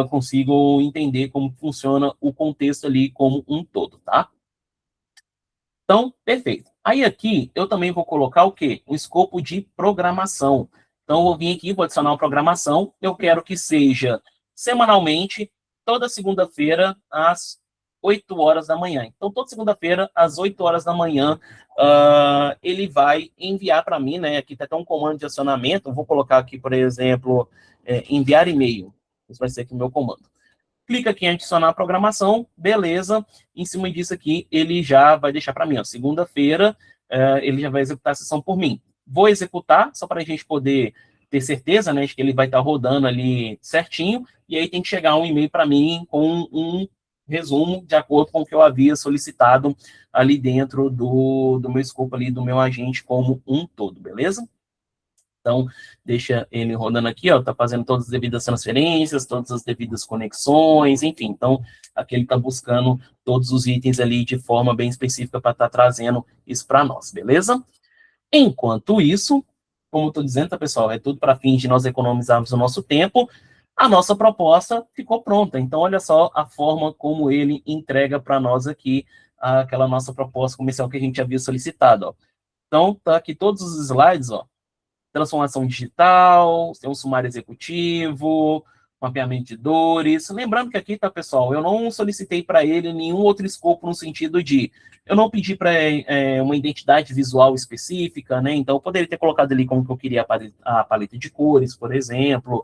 consigam entender como funciona o contexto ali como um todo, tá? Então, perfeito. Aí aqui, eu também vou colocar o quê? Um escopo de programação. Então, eu vou vir aqui, vou adicionar uma programação. Eu quero que seja semanalmente, toda segunda-feira, às 8 horas da manhã. Então, toda segunda-feira, às 8 horas da manhã, ele vai enviar para mim, né? Aqui tem até um comando de acionamento. Eu vou colocar aqui, por exemplo, enviar e-mail. Esse vai ser aqui o meu comando. Clica aqui em adicionar a programação, beleza. Em cima disso aqui, ele já vai deixar para mim, ó, segunda-feira, ele já vai executar a sessão por mim. Vou executar, só para a gente poder ter certeza, né, de que ele vai estar rodando ali certinho, e aí tem que chegar um e-mail para mim com um resumo de acordo com o que eu havia solicitado ali dentro do meu escopo ali, do meu agente como um todo, beleza? Então, deixa ele rodando aqui, ó, tá fazendo todas as devidas transferências, todas as devidas conexões, enfim. Então, aqui ele tá buscando todos os itens ali de forma bem específica para estar trazendo isso para nós, beleza? Enquanto isso, como eu tô dizendo, tá, pessoal, é tudo para fins de nós economizarmos o nosso tempo. A nossa proposta ficou pronta. Então, olha só a forma como ele entrega para nós aqui aquela nossa proposta comercial que a gente havia solicitado, ó. Então, tá aqui todos os slides, ó. Transformação digital, tem um sumário executivo, mapeamento de dores. Lembrando que aqui, tá, pessoal, eu não solicitei para ele nenhum outro escopo no sentido de, eu não pedi para uma identidade visual específica, né? Então, eu poderia ter colocado ali como que eu queria a paleta de cores, por exemplo,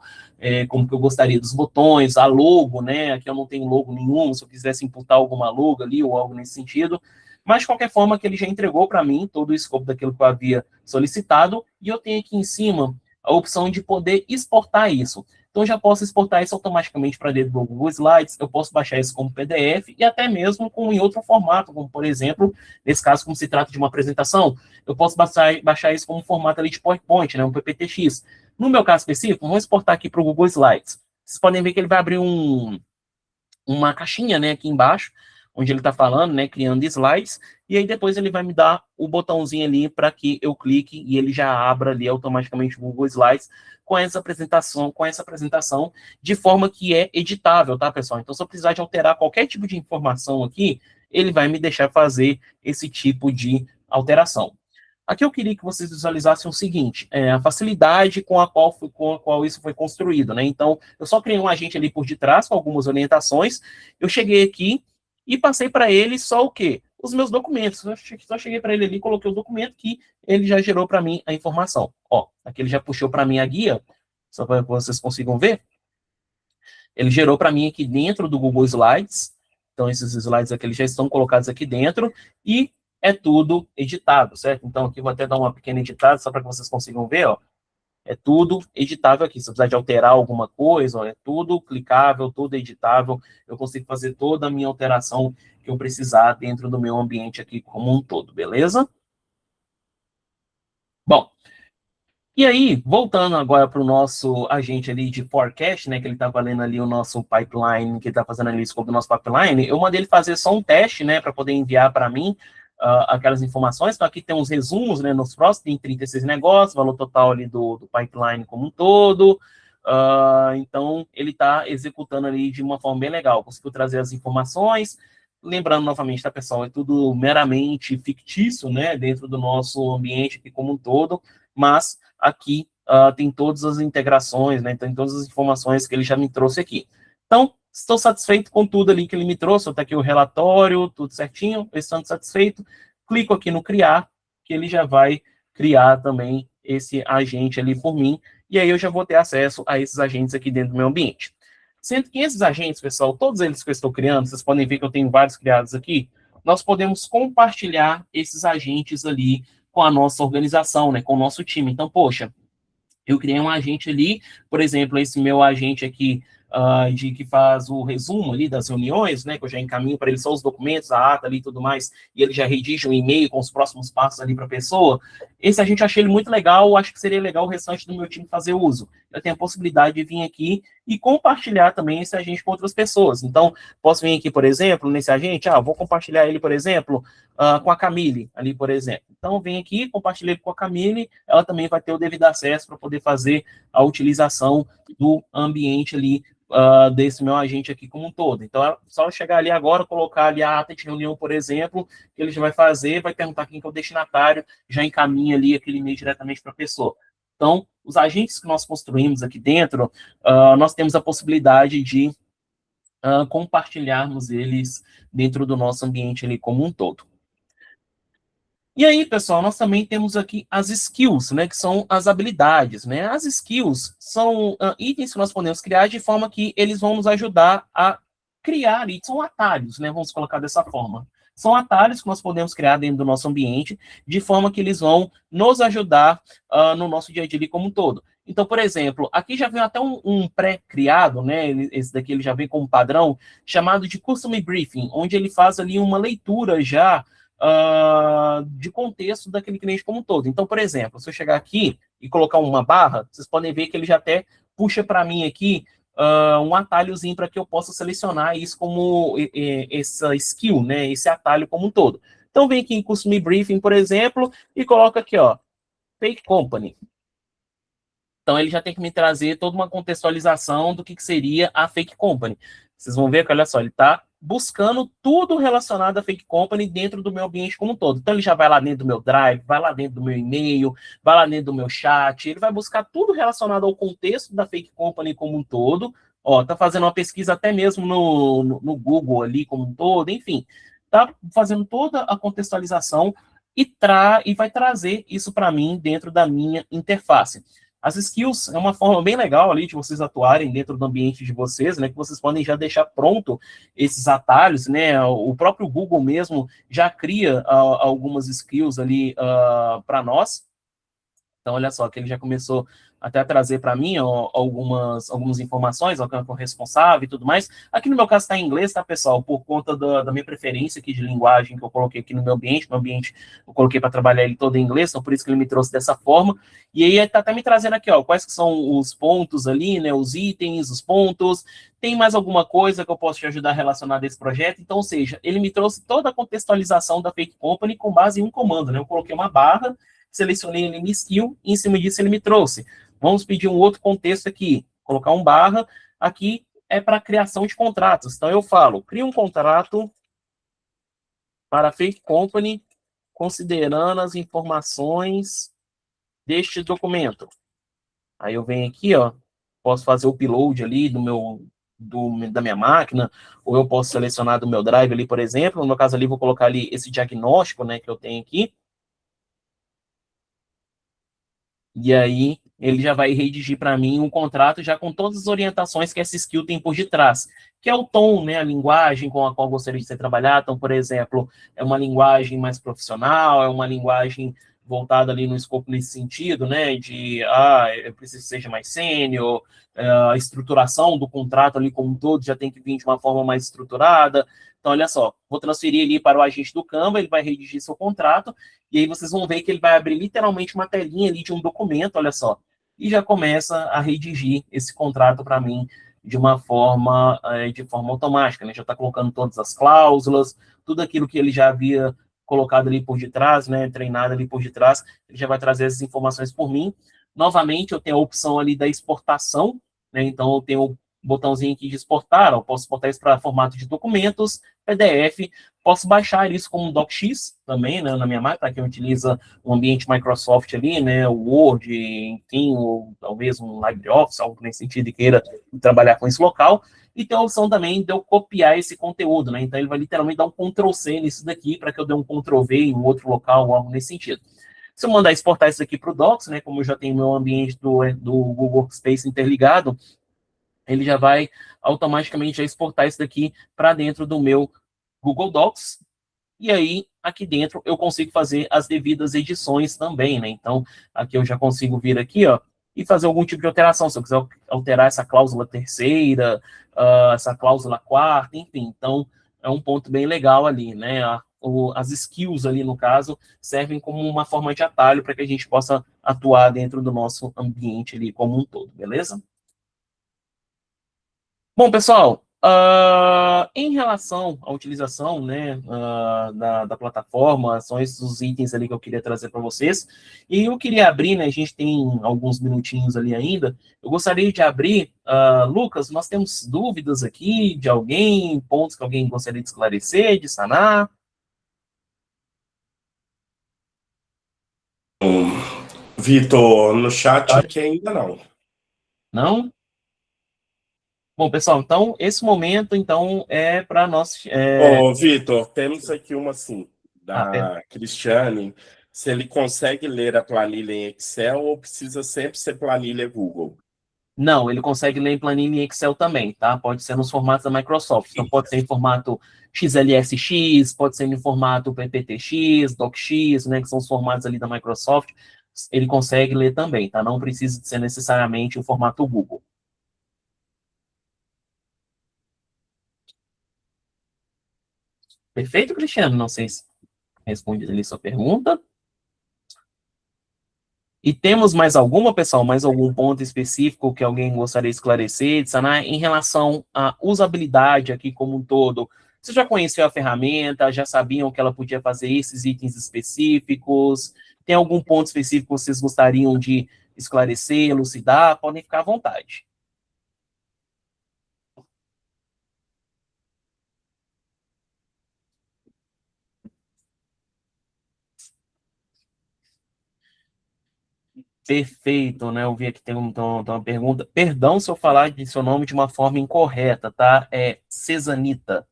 como que eu gostaria dos botões, a logo, né? Aqui eu não tenho logo nenhum, se eu quisesse imputar alguma logo ali ou algo nesse sentido. Mas, de qualquer forma, que ele já entregou para mim todo o escopo daquilo que eu havia solicitado, e eu tenho aqui em cima a opção de poder exportar isso. Então, eu já posso exportar isso automaticamente para dentro do Google Slides, eu posso baixar isso como PDF e até mesmo em outro formato, como, por exemplo, nesse caso, como se trata de uma apresentação, eu posso baixar isso como formato ali de PowerPoint, né, um PPTX. No meu caso específico, vamos exportar aqui para o Google Slides. Vocês podem ver que ele vai abrir uma caixinha, né, aqui embaixo, onde ele está falando, né, criando slides, e aí depois ele vai me dar o botãozinho ali para que eu clique e ele já abra ali automaticamente o Google Slides com essa apresentação de forma que é editável, tá, pessoal? Então, se eu precisar de alterar qualquer tipo de informação aqui, ele vai me deixar fazer esse tipo de alteração. Aqui eu queria que vocês visualizassem o seguinte, a facilidade com a qual isso foi construído, né? Então, eu só criei um agente ali por detrás com algumas orientações, eu cheguei aqui e passei para ele só o quê? Os meus documentos. Eu só cheguei para ele ali, coloquei o documento que ele já gerou para mim a informação. Ó, aqui ele já puxou para mim a guia, só para que vocês consigam ver. Ele gerou para mim aqui dentro do Google Slides. Então, esses slides aqui eles já estão colocados aqui dentro e é tudo editado, certo? Então, aqui vou até dar uma pequena editada só para que vocês consigam ver, ó. É tudo editável aqui. Se eu precisar de alterar alguma coisa, ó, é tudo clicável, tudo editável. Eu consigo fazer toda a minha alteração que eu precisar dentro do meu ambiente aqui como um todo, beleza? Bom, e aí, voltando agora para o nosso agente ali de forecast, né, que ele está valendo ali o nosso pipeline, que ele está fazendo ali o escopo do nosso pipeline, eu mandei ele fazer só um teste, né, para poder enviar para mim aquelas informações. Então, aqui tem uns resumos, né, nos próximos, tem 36 negócios, valor total ali do pipeline como um todo. Então, ele está executando ali de uma forma bem legal, conseguiu trazer as informações. Lembrando novamente, tá, pessoal, é tudo meramente fictício, né, dentro do nosso ambiente aqui como um todo, mas aqui tem todas as integrações, né, tem todas as informações que ele já me trouxe aqui. Então, estou satisfeito com tudo ali que ele me trouxe, está aqui o relatório, tudo certinho, estando satisfeito, clico aqui no criar, que ele já vai criar também esse agente ali por mim, e aí eu já vou ter acesso a esses agentes aqui dentro do meu ambiente. Sendo que esses agentes, pessoal, todos eles que eu estou criando, vocês podem ver que eu tenho vários criados aqui, nós podemos compartilhar esses agentes ali com a nossa organização, né, com o nosso time. Então, poxa, eu criei um agente ali, por exemplo, esse meu agente aqui, de que faz o resumo ali das reuniões, né, que eu já encaminho para ele só os documentos, a ata ali e tudo mais, e ele já redige um e-mail com os próximos passos ali para a pessoa. Esse agente eu achei ele muito legal, acho que seria legal o restante do meu time fazer uso. Eu tenho a possibilidade de vir aqui e compartilhar também esse agente com outras pessoas. Então, posso vir aqui, por exemplo, nesse agente, vou compartilhar ele, por exemplo, com a Camille, ali, por exemplo. Então, vem aqui, compartilhei com a Camille, ela também vai ter o devido acesso para poder fazer a utilização do ambiente ali, desse meu agente aqui como um todo. Então, é só chegar ali agora, colocar ali a ata de reunião, por exemplo, que ele já vai fazer, vai perguntar quem que é o destinatário, já encaminha ali aquele e-mail diretamente para a pessoa. Então, os agentes que nós construímos aqui dentro, nós temos a possibilidade de compartilharmos eles dentro do nosso ambiente ali como um todo. E aí, pessoal, nós também temos aqui as skills, né, que são as habilidades, né? As skills são itens que nós podemos criar de forma que eles vão nos ajudar a criar, e são atalhos, né, vamos colocar dessa forma. São atalhos que nós podemos criar dentro do nosso ambiente, de forma que eles vão nos ajudar no nosso dia a dia como um todo. Então, por exemplo, aqui já vem até um pré-criado, né? Esse daqui ele já vem como padrão, chamado de Custom Briefing, onde ele faz ali uma leitura já de contexto daquele cliente como um todo. Então, por exemplo, se eu chegar aqui e colocar uma barra, vocês podem ver que ele já até puxa para mim aqui um atalhozinho para que eu possa selecionar isso como essa skill, né? Esse atalho como um todo. Então, vem aqui em Custom Briefing, por exemplo, e coloca aqui, ó, Fake Company. Então, ele já tem que me trazer toda uma contextualização do que seria a Fake Company. Vocês vão ver que, olha só, ele está buscando tudo relacionado à Fake Company dentro do meu ambiente como um todo. Então, ele já vai lá dentro do meu Drive, vai lá dentro do meu e-mail, vai lá dentro do meu chat, ele vai buscar tudo relacionado ao contexto da Fake Company como um todo. Ó, tá fazendo uma pesquisa até mesmo no Google ali como um todo, enfim. Tá fazendo toda a contextualização e vai trazer isso para mim dentro da minha interface. As skills é uma forma bem legal ali de vocês atuarem dentro do ambiente de vocês, né? Que vocês podem já deixar pronto esses atalhos, né? O próprio Google mesmo já cria algumas skills ali para nós. Então, olha só, que ele já começou até a trazer para mim ó, algumas informações, ao campo responsável e tudo mais. Aqui no meu caso está em inglês, tá, pessoal? Por conta da minha preferência aqui de linguagem que eu coloquei aqui no meu ambiente. Meu ambiente eu coloquei para trabalhar ele todo em inglês, então por isso que ele me trouxe dessa forma. E aí está até me trazendo aqui, ó, quais que são os pontos ali, né? Os itens, os pontos. Tem mais alguma coisa que eu posso te ajudar relacionada a esse projeto? Então, ou seja, ele me trouxe toda a contextualização da Fake Company com base em um comando, né? Eu coloquei uma barra, selecionei ele em skill, e em cima disso ele me trouxe. Vamos pedir um outro contexto aqui, colocar um barra, aqui é para criação de contratos. Então eu falo, cria um contrato para a Fake Company, considerando as informações deste documento. Aí eu venho aqui, ó, posso fazer o upload ali da minha máquina, ou eu posso selecionar do meu drive ali, por exemplo. No meu caso ali, vou colocar ali esse diagnóstico, né, que eu tenho aqui. E aí ele já vai redigir para mim um contrato já com todas as orientações que essa skill tem por detrás, que é o tom, né, a linguagem com a qual gostaria de ser trabalhado. Então, por exemplo, é uma linguagem mais profissional, é uma linguagem voltada ali no escopo nesse sentido, né, de, eu preciso que seja mais sênior, a estruturação do contrato ali como um todo já tem que vir de uma forma mais estruturada. Então, olha só, vou transferir ele para o agente do Canva, ele vai redigir seu contrato, e aí vocês vão ver que ele vai abrir literalmente uma telinha ali de um documento, olha só, e já começa a redigir esse contrato para mim de forma automática, né? Já está colocando todas as cláusulas, tudo aquilo que ele já havia colocado ali por detrás, né? Treinado ali por detrás, ele já vai trazer essas informações por mim. Novamente, eu tenho a opção ali da exportação, né? Então, eu tenho o botãozinho aqui de exportar, eu posso exportar isso para formato de documentos, PDF, posso baixar isso como um DocX também, né, na minha máquina, que utiliza um ambiente Microsoft ali, né, o Word, enfim, ou talvez um LibreOffice, algo nesse sentido, e queira trabalhar com esse local. E tem a opção também de eu copiar esse conteúdo, né, então ele vai literalmente dar um Ctrl+C nisso daqui, para que eu dê um Ctrl+V em um outro local, ou algo nesse sentido. Se eu mandar exportar isso aqui para o Docs, né, como eu já tenho meu ambiente do Google Workspace interligado, ele já vai automaticamente já exportar isso daqui para dentro do meu Google Docs, e aí aqui dentro eu consigo fazer as devidas edições também, né? Então, aqui eu já consigo vir aqui, ó, e fazer algum tipo de alteração, se eu quiser alterar essa cláusula terceira, essa cláusula quarta, enfim, então é um ponto bem legal ali, né? As skills ali, no caso, servem como uma forma de atalho para que a gente possa atuar dentro do nosso ambiente ali como um todo, beleza? Bom, pessoal, em relação à utilização, né, da plataforma, são esses os itens ali que eu queria trazer para vocês. E eu queria abrir, né, a gente tem alguns minutinhos ali ainda, eu gostaria de abrir, Lucas, nós temos dúvidas aqui de alguém, pontos que alguém gostaria de esclarecer, de sanar? Vitor, no chat aqui ainda não. Não? Bom, pessoal, então, esse momento, então, é para nós... Ô, Vitor, temos aqui uma assim, Pera. da Cristiane. Se ele consegue ler a planilha em Excel ou precisa sempre ser planilha Google? Não, ele consegue ler em planilha em Excel também, tá? Pode ser nos formatos da Microsoft. Então, pode ser em formato XLSX, pode ser em formato PPTX, DocX, né? Que são os formatos ali da Microsoft. Ele consegue ler também, tá? Não precisa de ser necessariamente o formato Google. Perfeito, Cristiano? Não sei se responde ali sua pergunta. E temos mais alguma, pessoal, mais algum ponto específico que alguém gostaria de esclarecer, de sanar, em relação à usabilidade aqui como um todo? Você já conheceu a ferramenta, já sabiam que ela podia fazer esses itens específicos? Tem algum ponto específico que vocês gostariam de esclarecer, elucidar? Podem ficar à vontade. Perfeito, né? Eu vi aqui tem uma pergunta. Perdão se eu falar de seu nome de uma forma incorreta, tá? É Cezanita.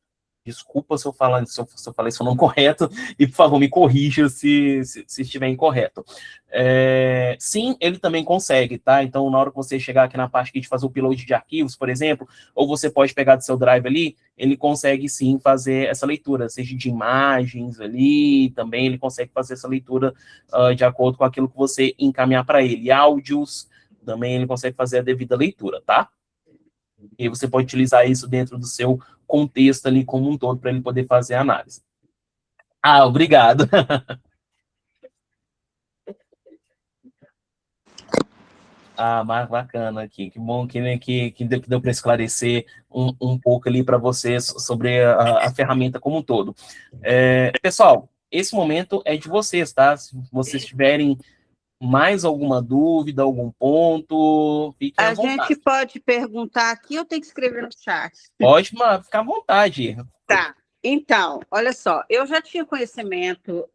Desculpa se eu falar, se eu falei seu nome correto, e por favor me corrija se estiver incorreto. Sim, ele também consegue, tá? Então, na hora que você chegar aqui na parte aqui de fazer o upload de arquivos, por exemplo, ou você pode pegar do seu drive ali, ele consegue sim fazer essa leitura, seja de imagens ali, também ele consegue fazer essa leitura de acordo com aquilo que você encaminhar para ele. Áudios, também ele consegue fazer a devida leitura, tá? E você pode utilizar isso dentro do seu contexto ali como um todo para ele poder fazer a análise. Ah, obrigado. Ah, mais bacana aqui. Que bom que deu para esclarecer um pouco ali para vocês sobre a ferramenta como um todo. Pessoal, esse momento é de vocês, tá? Se vocês tiverem mais alguma dúvida, algum ponto, fiquem à vontade. A gente pode perguntar aqui ou tem que escrever no chat? Pode ficar à vontade. Tá. Então, olha só, eu já tinha conhecimento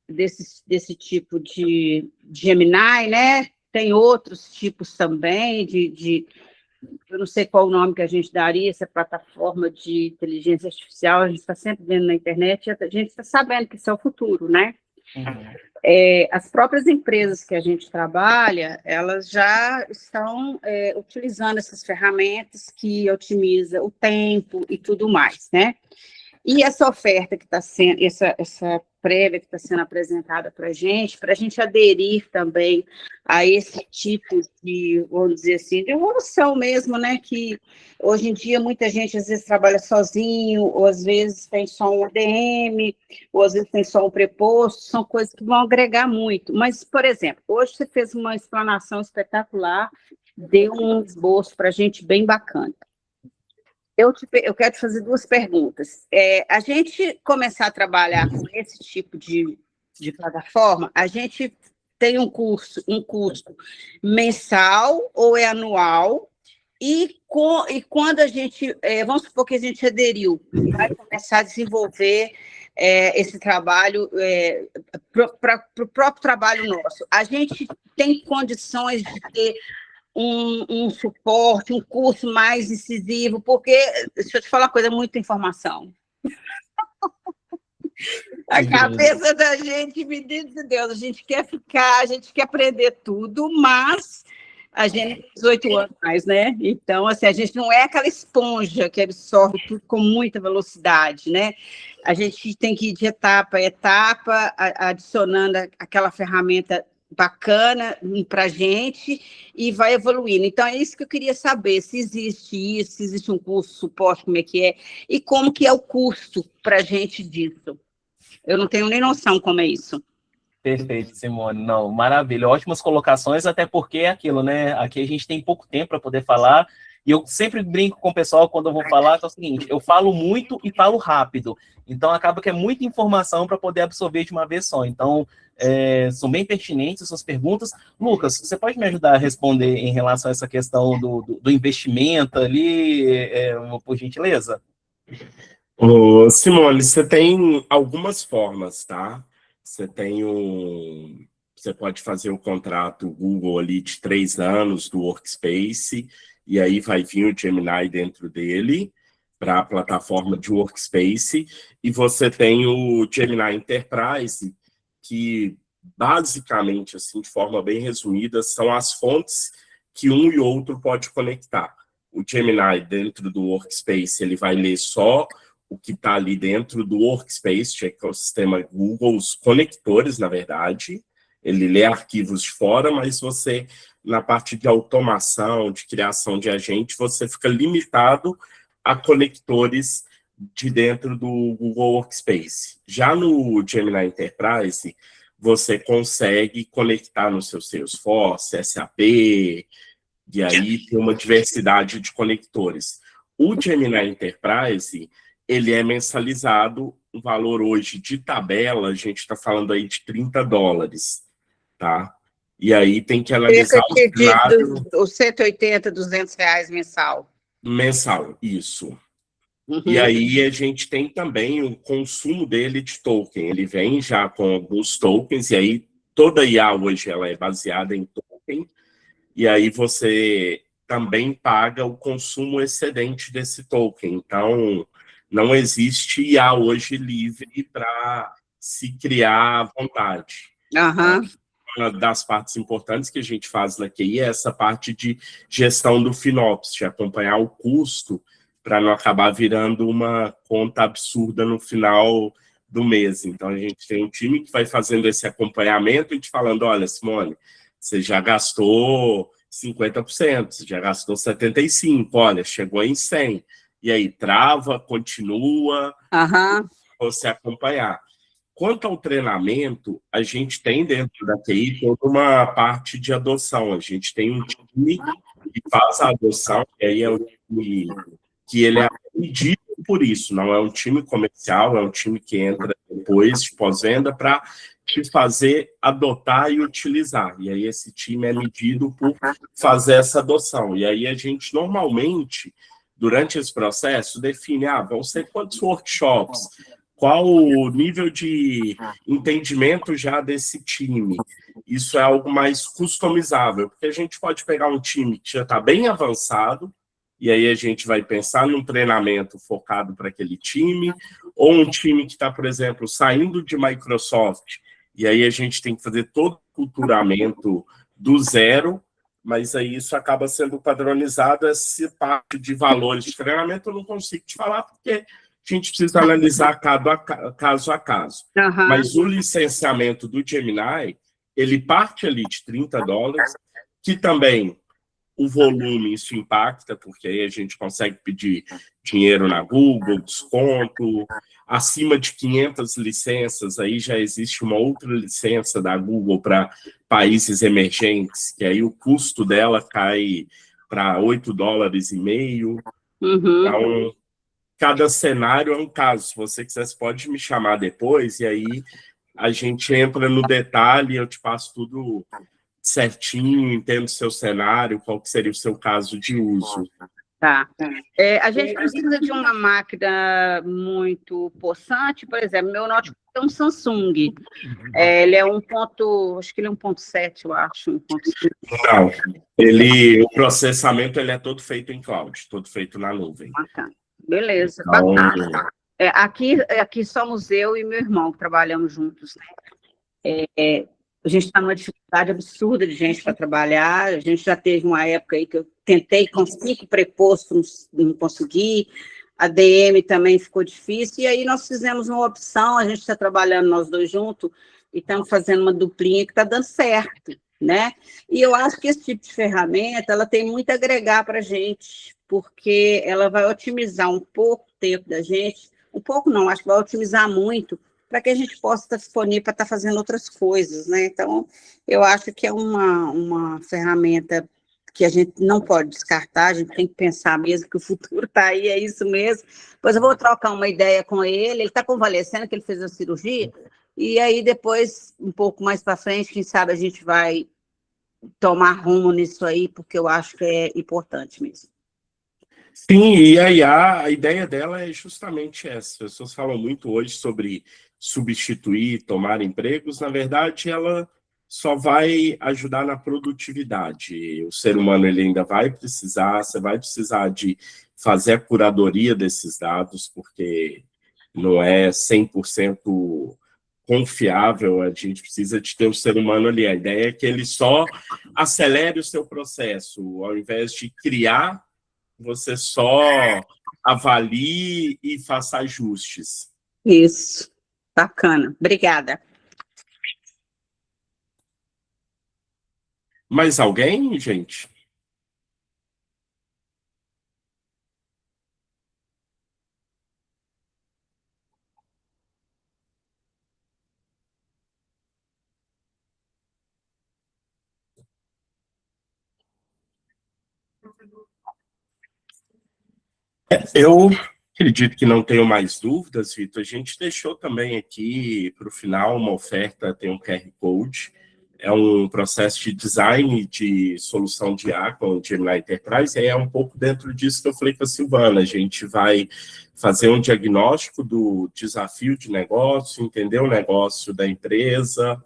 desse tipo de Gemini, né? Tem outros tipos também eu não sei qual o nome que a gente daria, essa plataforma de inteligência artificial, a gente está sempre vendo na internet, a gente está sabendo que isso é o futuro, né? Uhum. As próprias empresas que a gente trabalha, elas já estão utilizando essas ferramentas que otimizam o tempo e tudo mais, né? E essa oferta que está sendo, essa prévia que está sendo apresentada para a gente aderir também a esse tipo de, vamos dizer assim, de evolução mesmo, né? Que hoje em dia muita gente às vezes trabalha sozinho, ou às vezes tem só um ADM, ou às vezes tem só um preposto, são coisas que vão agregar muito. Mas, por exemplo, hoje você fez uma explanação espetacular, deu um esboço para a gente bem bacana. Eu quero te fazer duas perguntas. A gente começar a trabalhar com esse tipo de plataforma, a gente tem um custo mensal ou é anual? E quando a gente, vamos supor que a gente aderiu, vai começar a desenvolver esse trabalho para o próprio trabalho nosso, a gente tem condições de ter um suporte, um curso mais incisivo, porque, deixa eu te falar uma coisa, muita informação. A cabeça da gente, meu Deus de Deus, a gente quer aprender tudo, mas a gente tem 18 anos mais, né? Então, assim, a gente não é aquela esponja que absorve tudo com muita velocidade, né? A gente tem que ir de etapa a etapa, adicionando aquela ferramenta bacana para a gente e vai evoluindo. Então, é isso que eu queria saber, se existe isso, se existe um curso, suporte, como é que é, e como que é o custo para a gente disso. Eu não tenho nem noção como é isso. Perfeito, Simone. Não, maravilha. Ótimas colocações, até porque é aquilo, né? Aqui a gente tem pouco tempo para poder falar, e eu sempre brinco com o pessoal quando eu vou falar, que é o seguinte, eu falo muito e falo rápido, então acaba que é muita informação para poder absorver de uma vez só. Então, são bem pertinentes as suas perguntas. Lucas, você pode me ajudar a responder em relação a essa questão do investimento ali, por gentileza? Ô, Simone, você tem algumas formas, tá? Você pode fazer o contrato Google ali de 3 anos do Workspace, e aí vai vir o Gemini dentro dele para a plataforma de Workspace, e você tem o Gemini Enterprise, que basicamente, assim, de forma bem resumida, são as fontes que um e outro pode conectar. O Gemini dentro do Workspace, ele vai ler só o que está ali dentro do Workspace, de ecossistema Google, os conectores, na verdade. Ele lê arquivos de fora, mas você, na parte de automação, de criação de agente, você fica limitado a conectores de dentro do Google Workspace. Já no Gemini Enterprise, você consegue conectar no seu Salesforce, SAP, e aí tem uma diversidade de conectores. O Gemini Enterprise, ele é mensalizado, o valor hoje de tabela, a gente está falando aí de $30, tá? E aí tem que analisar o cenário Os 180, R$ 200 mensal. mensal, isso. Uhum. E aí a gente tem também o consumo dele de token. Ele vem já com alguns tokens, e aí toda IA hoje ela é baseada em token, e aí você também paga o consumo excedente desse token. Então, não existe IA hoje livre para se criar à vontade. Aham. Uma das partes importantes que a gente faz na QI é essa parte de gestão do FinOps, de acompanhar o custo para não acabar virando uma conta absurda no final do mês. Então, a gente tem um time que vai fazendo esse acompanhamento e te falando, olha, Simone, você já gastou 50%, você já gastou 75%, olha, chegou em 100%. E aí, trava, continua, você acompanhar. Quanto ao treinamento, a gente tem dentro da TI toda uma parte de adoção. A gente tem um time que faz a adoção, e aí é um time que ele é medido por isso, não é um time comercial, é um time que entra depois de pós-venda para te fazer adotar e utilizar. E aí esse time é medido por fazer essa adoção. E aí a gente normalmente, durante esse processo, define, vão ser quantos workshops, qual o nível de entendimento já desse time. Isso é algo mais customizável, porque a gente pode pegar um time que já está bem avançado, e aí a gente vai pensar num treinamento focado para aquele time, ou um time que está, por exemplo, saindo de Microsoft, e aí a gente tem que fazer todo o culturamento do zero, mas aí isso acaba sendo padronizado, essa parte de valores de treinamento eu não consigo te falar, porque a gente precisa analisar caso a caso. Mas o licenciamento do Gemini, ele parte ali de $30, que também o volume isso impacta, porque aí a gente consegue pedir dinheiro na Google, desconto. Acima de 500 licenças, aí já existe uma outra licença da Google para países emergentes, que aí o custo dela cai para $8,50. Então, cada cenário é um caso. Se você quiser, você pode me chamar depois, e aí a gente entra no detalhe, eu te passo tudo certinho, entendo o seu cenário, qual que seria o seu caso de uso. Tá. A gente precisa de uma máquina muito possante, por exemplo, meu notebook é um Samsung. Ele é acho que ele é 1.7, eu acho. 1.5. Não, o processamento ele é todo feito em cloud, todo feito na nuvem. Tá. Beleza, então, bacana. Aqui somos eu e meu irmão que trabalhamos juntos, né? A gente está numa dificuldade absurda de gente para trabalhar. A gente já teve uma época aí que eu tentei com 5 prepostos, não consegui. A DM também ficou difícil. E aí nós fizemos uma opção, a gente está trabalhando nós dois juntos e estamos fazendo uma duplinha que está dando certo, né? E eu acho que esse tipo de ferramenta, ela tem muito a agregar para a gente, porque ela vai otimizar um pouco o tempo da gente, um pouco não, acho que vai otimizar muito, para que a gente possa estar disponível para estar fazendo outras coisas, né? Então, eu acho que é uma ferramenta que a gente não pode descartar, a gente tem que pensar mesmo que o futuro está aí, é isso mesmo. Depois eu vou trocar uma ideia com ele está convalescendo, que ele fez a cirurgia, e aí depois, um pouco mais para frente, quem sabe a gente vai tomar rumo nisso aí, porque eu acho que é importante mesmo. Sim, e a IA, a ideia dela é justamente essa. As pessoas falam muito hoje sobre substituir, tomar empregos. Na verdade, ela só vai ajudar na produtividade. O ser humano ele ainda vai precisar, você vai precisar de fazer a curadoria desses dados, porque não é 100% confiável, a gente precisa de ter o ser humano ali. A ideia é que ele só acelere o seu processo, ao invés de criar, você só avalie e faça ajustes. Isso, bacana, obrigada. Mais alguém, gente? Eu acredito que não tenho mais dúvidas, Vitor. A gente deixou também aqui para o final uma oferta, tem um QR Code. É um processo de design de solução de IA com o Gemini Enterprise, e é um pouco dentro disso que eu falei com a Silvana. A gente vai fazer um diagnóstico do desafio de negócio, entender o negócio da empresa,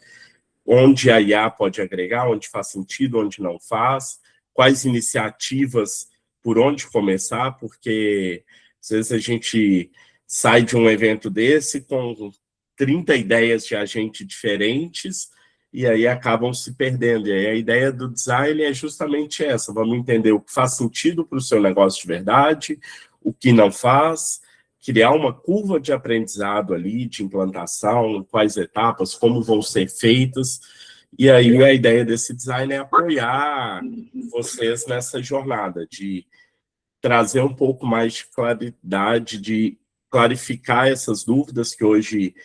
onde a IA pode agregar, onde faz sentido, onde não faz, quais iniciativas, por onde começar, porque às vezes a gente sai de um evento desse com 30 ideias de agente diferentes e aí acabam se perdendo. E aí a ideia do design é justamente essa: vamos entender o que faz sentido para o seu negócio de verdade, o que não faz, criar uma curva de aprendizado ali, de implantação, quais etapas, como vão ser feitas. E aí a ideia desse design é apoiar vocês nessa jornada, de trazer um pouco mais de claridade, de clarificar essas dúvidas que hoje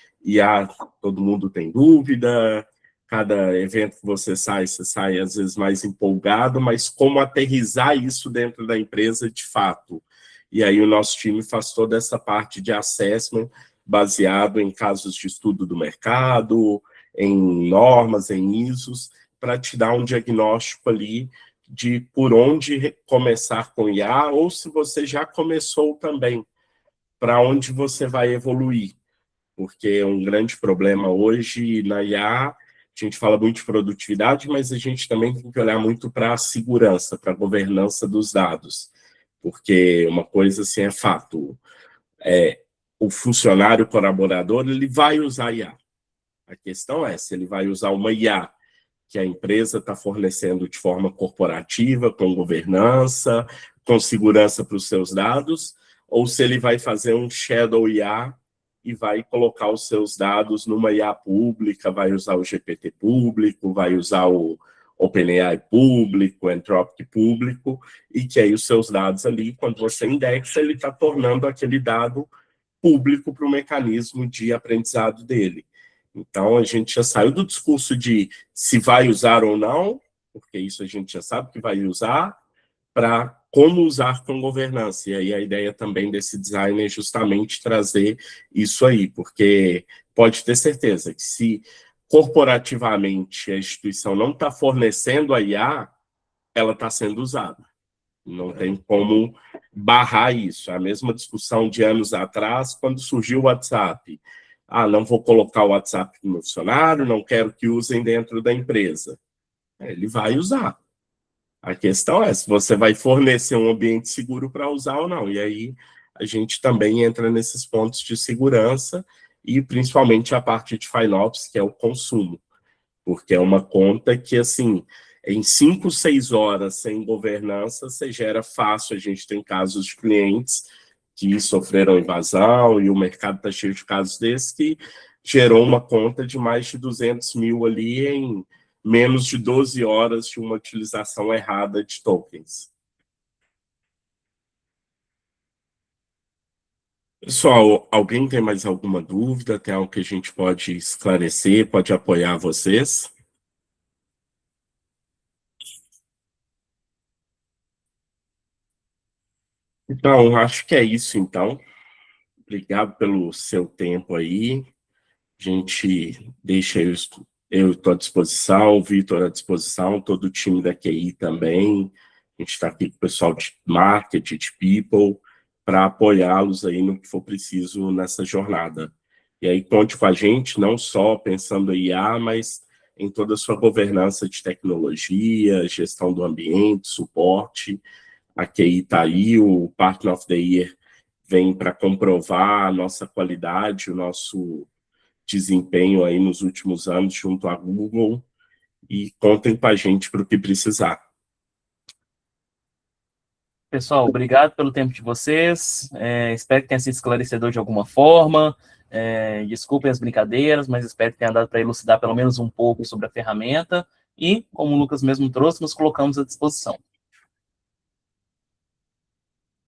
todo mundo tem dúvida, cada evento que você sai às vezes mais empolgado, mas como aterrissar isso dentro da empresa de fato. E aí o nosso time faz toda essa parte de assessment baseado em casos de estudo do mercado, em normas, em ISOs, para te dar um diagnóstico ali de por onde começar com IA, ou se você já começou também, para onde você vai evoluir. Porque um grande problema hoje na IA, a gente fala muito de produtividade, mas a gente também tem que olhar muito para a segurança, para a governança dos dados. Porque uma coisa assim é fato, o funcionário colaborador, ele vai usar IA. A questão é se ele vai usar uma IA que a empresa está fornecendo de forma corporativa, com governança, com segurança para os seus dados, ou se ele vai fazer um shadow IA e vai colocar os seus dados numa IA pública, vai usar o GPT público, vai usar o OpenAI público, o Anthropic público, e que aí os seus dados ali, quando você indexa, ele está tornando aquele dado público para o mecanismo de aprendizado dele. Então, a gente já saiu do discurso de se vai usar ou não, porque isso a gente já sabe que vai usar, para como usar com governança. E aí a ideia também desse design é justamente trazer isso aí, porque pode ter certeza que se corporativamente a instituição não está fornecendo a IA, ela está sendo usada. Não tem como barrar isso. A mesma discussão de anos atrás, quando surgiu o WhatsApp. Não vou colocar o WhatsApp no meu funcionário, não quero que usem dentro da empresa. Ele vai usar. A questão é se você vai fornecer um ambiente seguro para usar ou não. E aí a gente também entra nesses pontos de segurança e principalmente a parte de FinOps, que é o consumo. Porque é uma conta que, assim, em 5, 6 horas sem governança, você gera fácil. A gente tem casos de clientes que sofreram invasão e o mercado está cheio de casos desses, que gerou uma conta de mais de 200 mil ali em menos de 12 horas de uma utilização errada de tokens. Pessoal, alguém tem mais alguma dúvida? Tem algo que a gente pode esclarecer, pode apoiar vocês? Então, acho que é isso, então. Obrigado pelo seu tempo aí. A gente deixa eu estou à disposição, o Vitor à disposição, todo o time da QI também. A gente está aqui com o pessoal de marketing, de people, para apoiá-los aí no que for preciso nessa jornada. E aí conte com a gente, não só pensando em IA, mas em toda a sua governança de tecnologia, gestão do ambiente, suporte. A QI está aí, o Partner of the Year vem para comprovar a nossa qualidade, o nosso desempenho aí nos últimos anos junto à Google, e contem com a gente para o que precisar. Pessoal, obrigado pelo tempo de vocês, espero que tenha sido esclarecedor de alguma forma, desculpem as brincadeiras, mas espero que tenha dado para elucidar pelo menos um pouco sobre a ferramenta, e, como o Lucas mesmo trouxe, nos colocamos à disposição.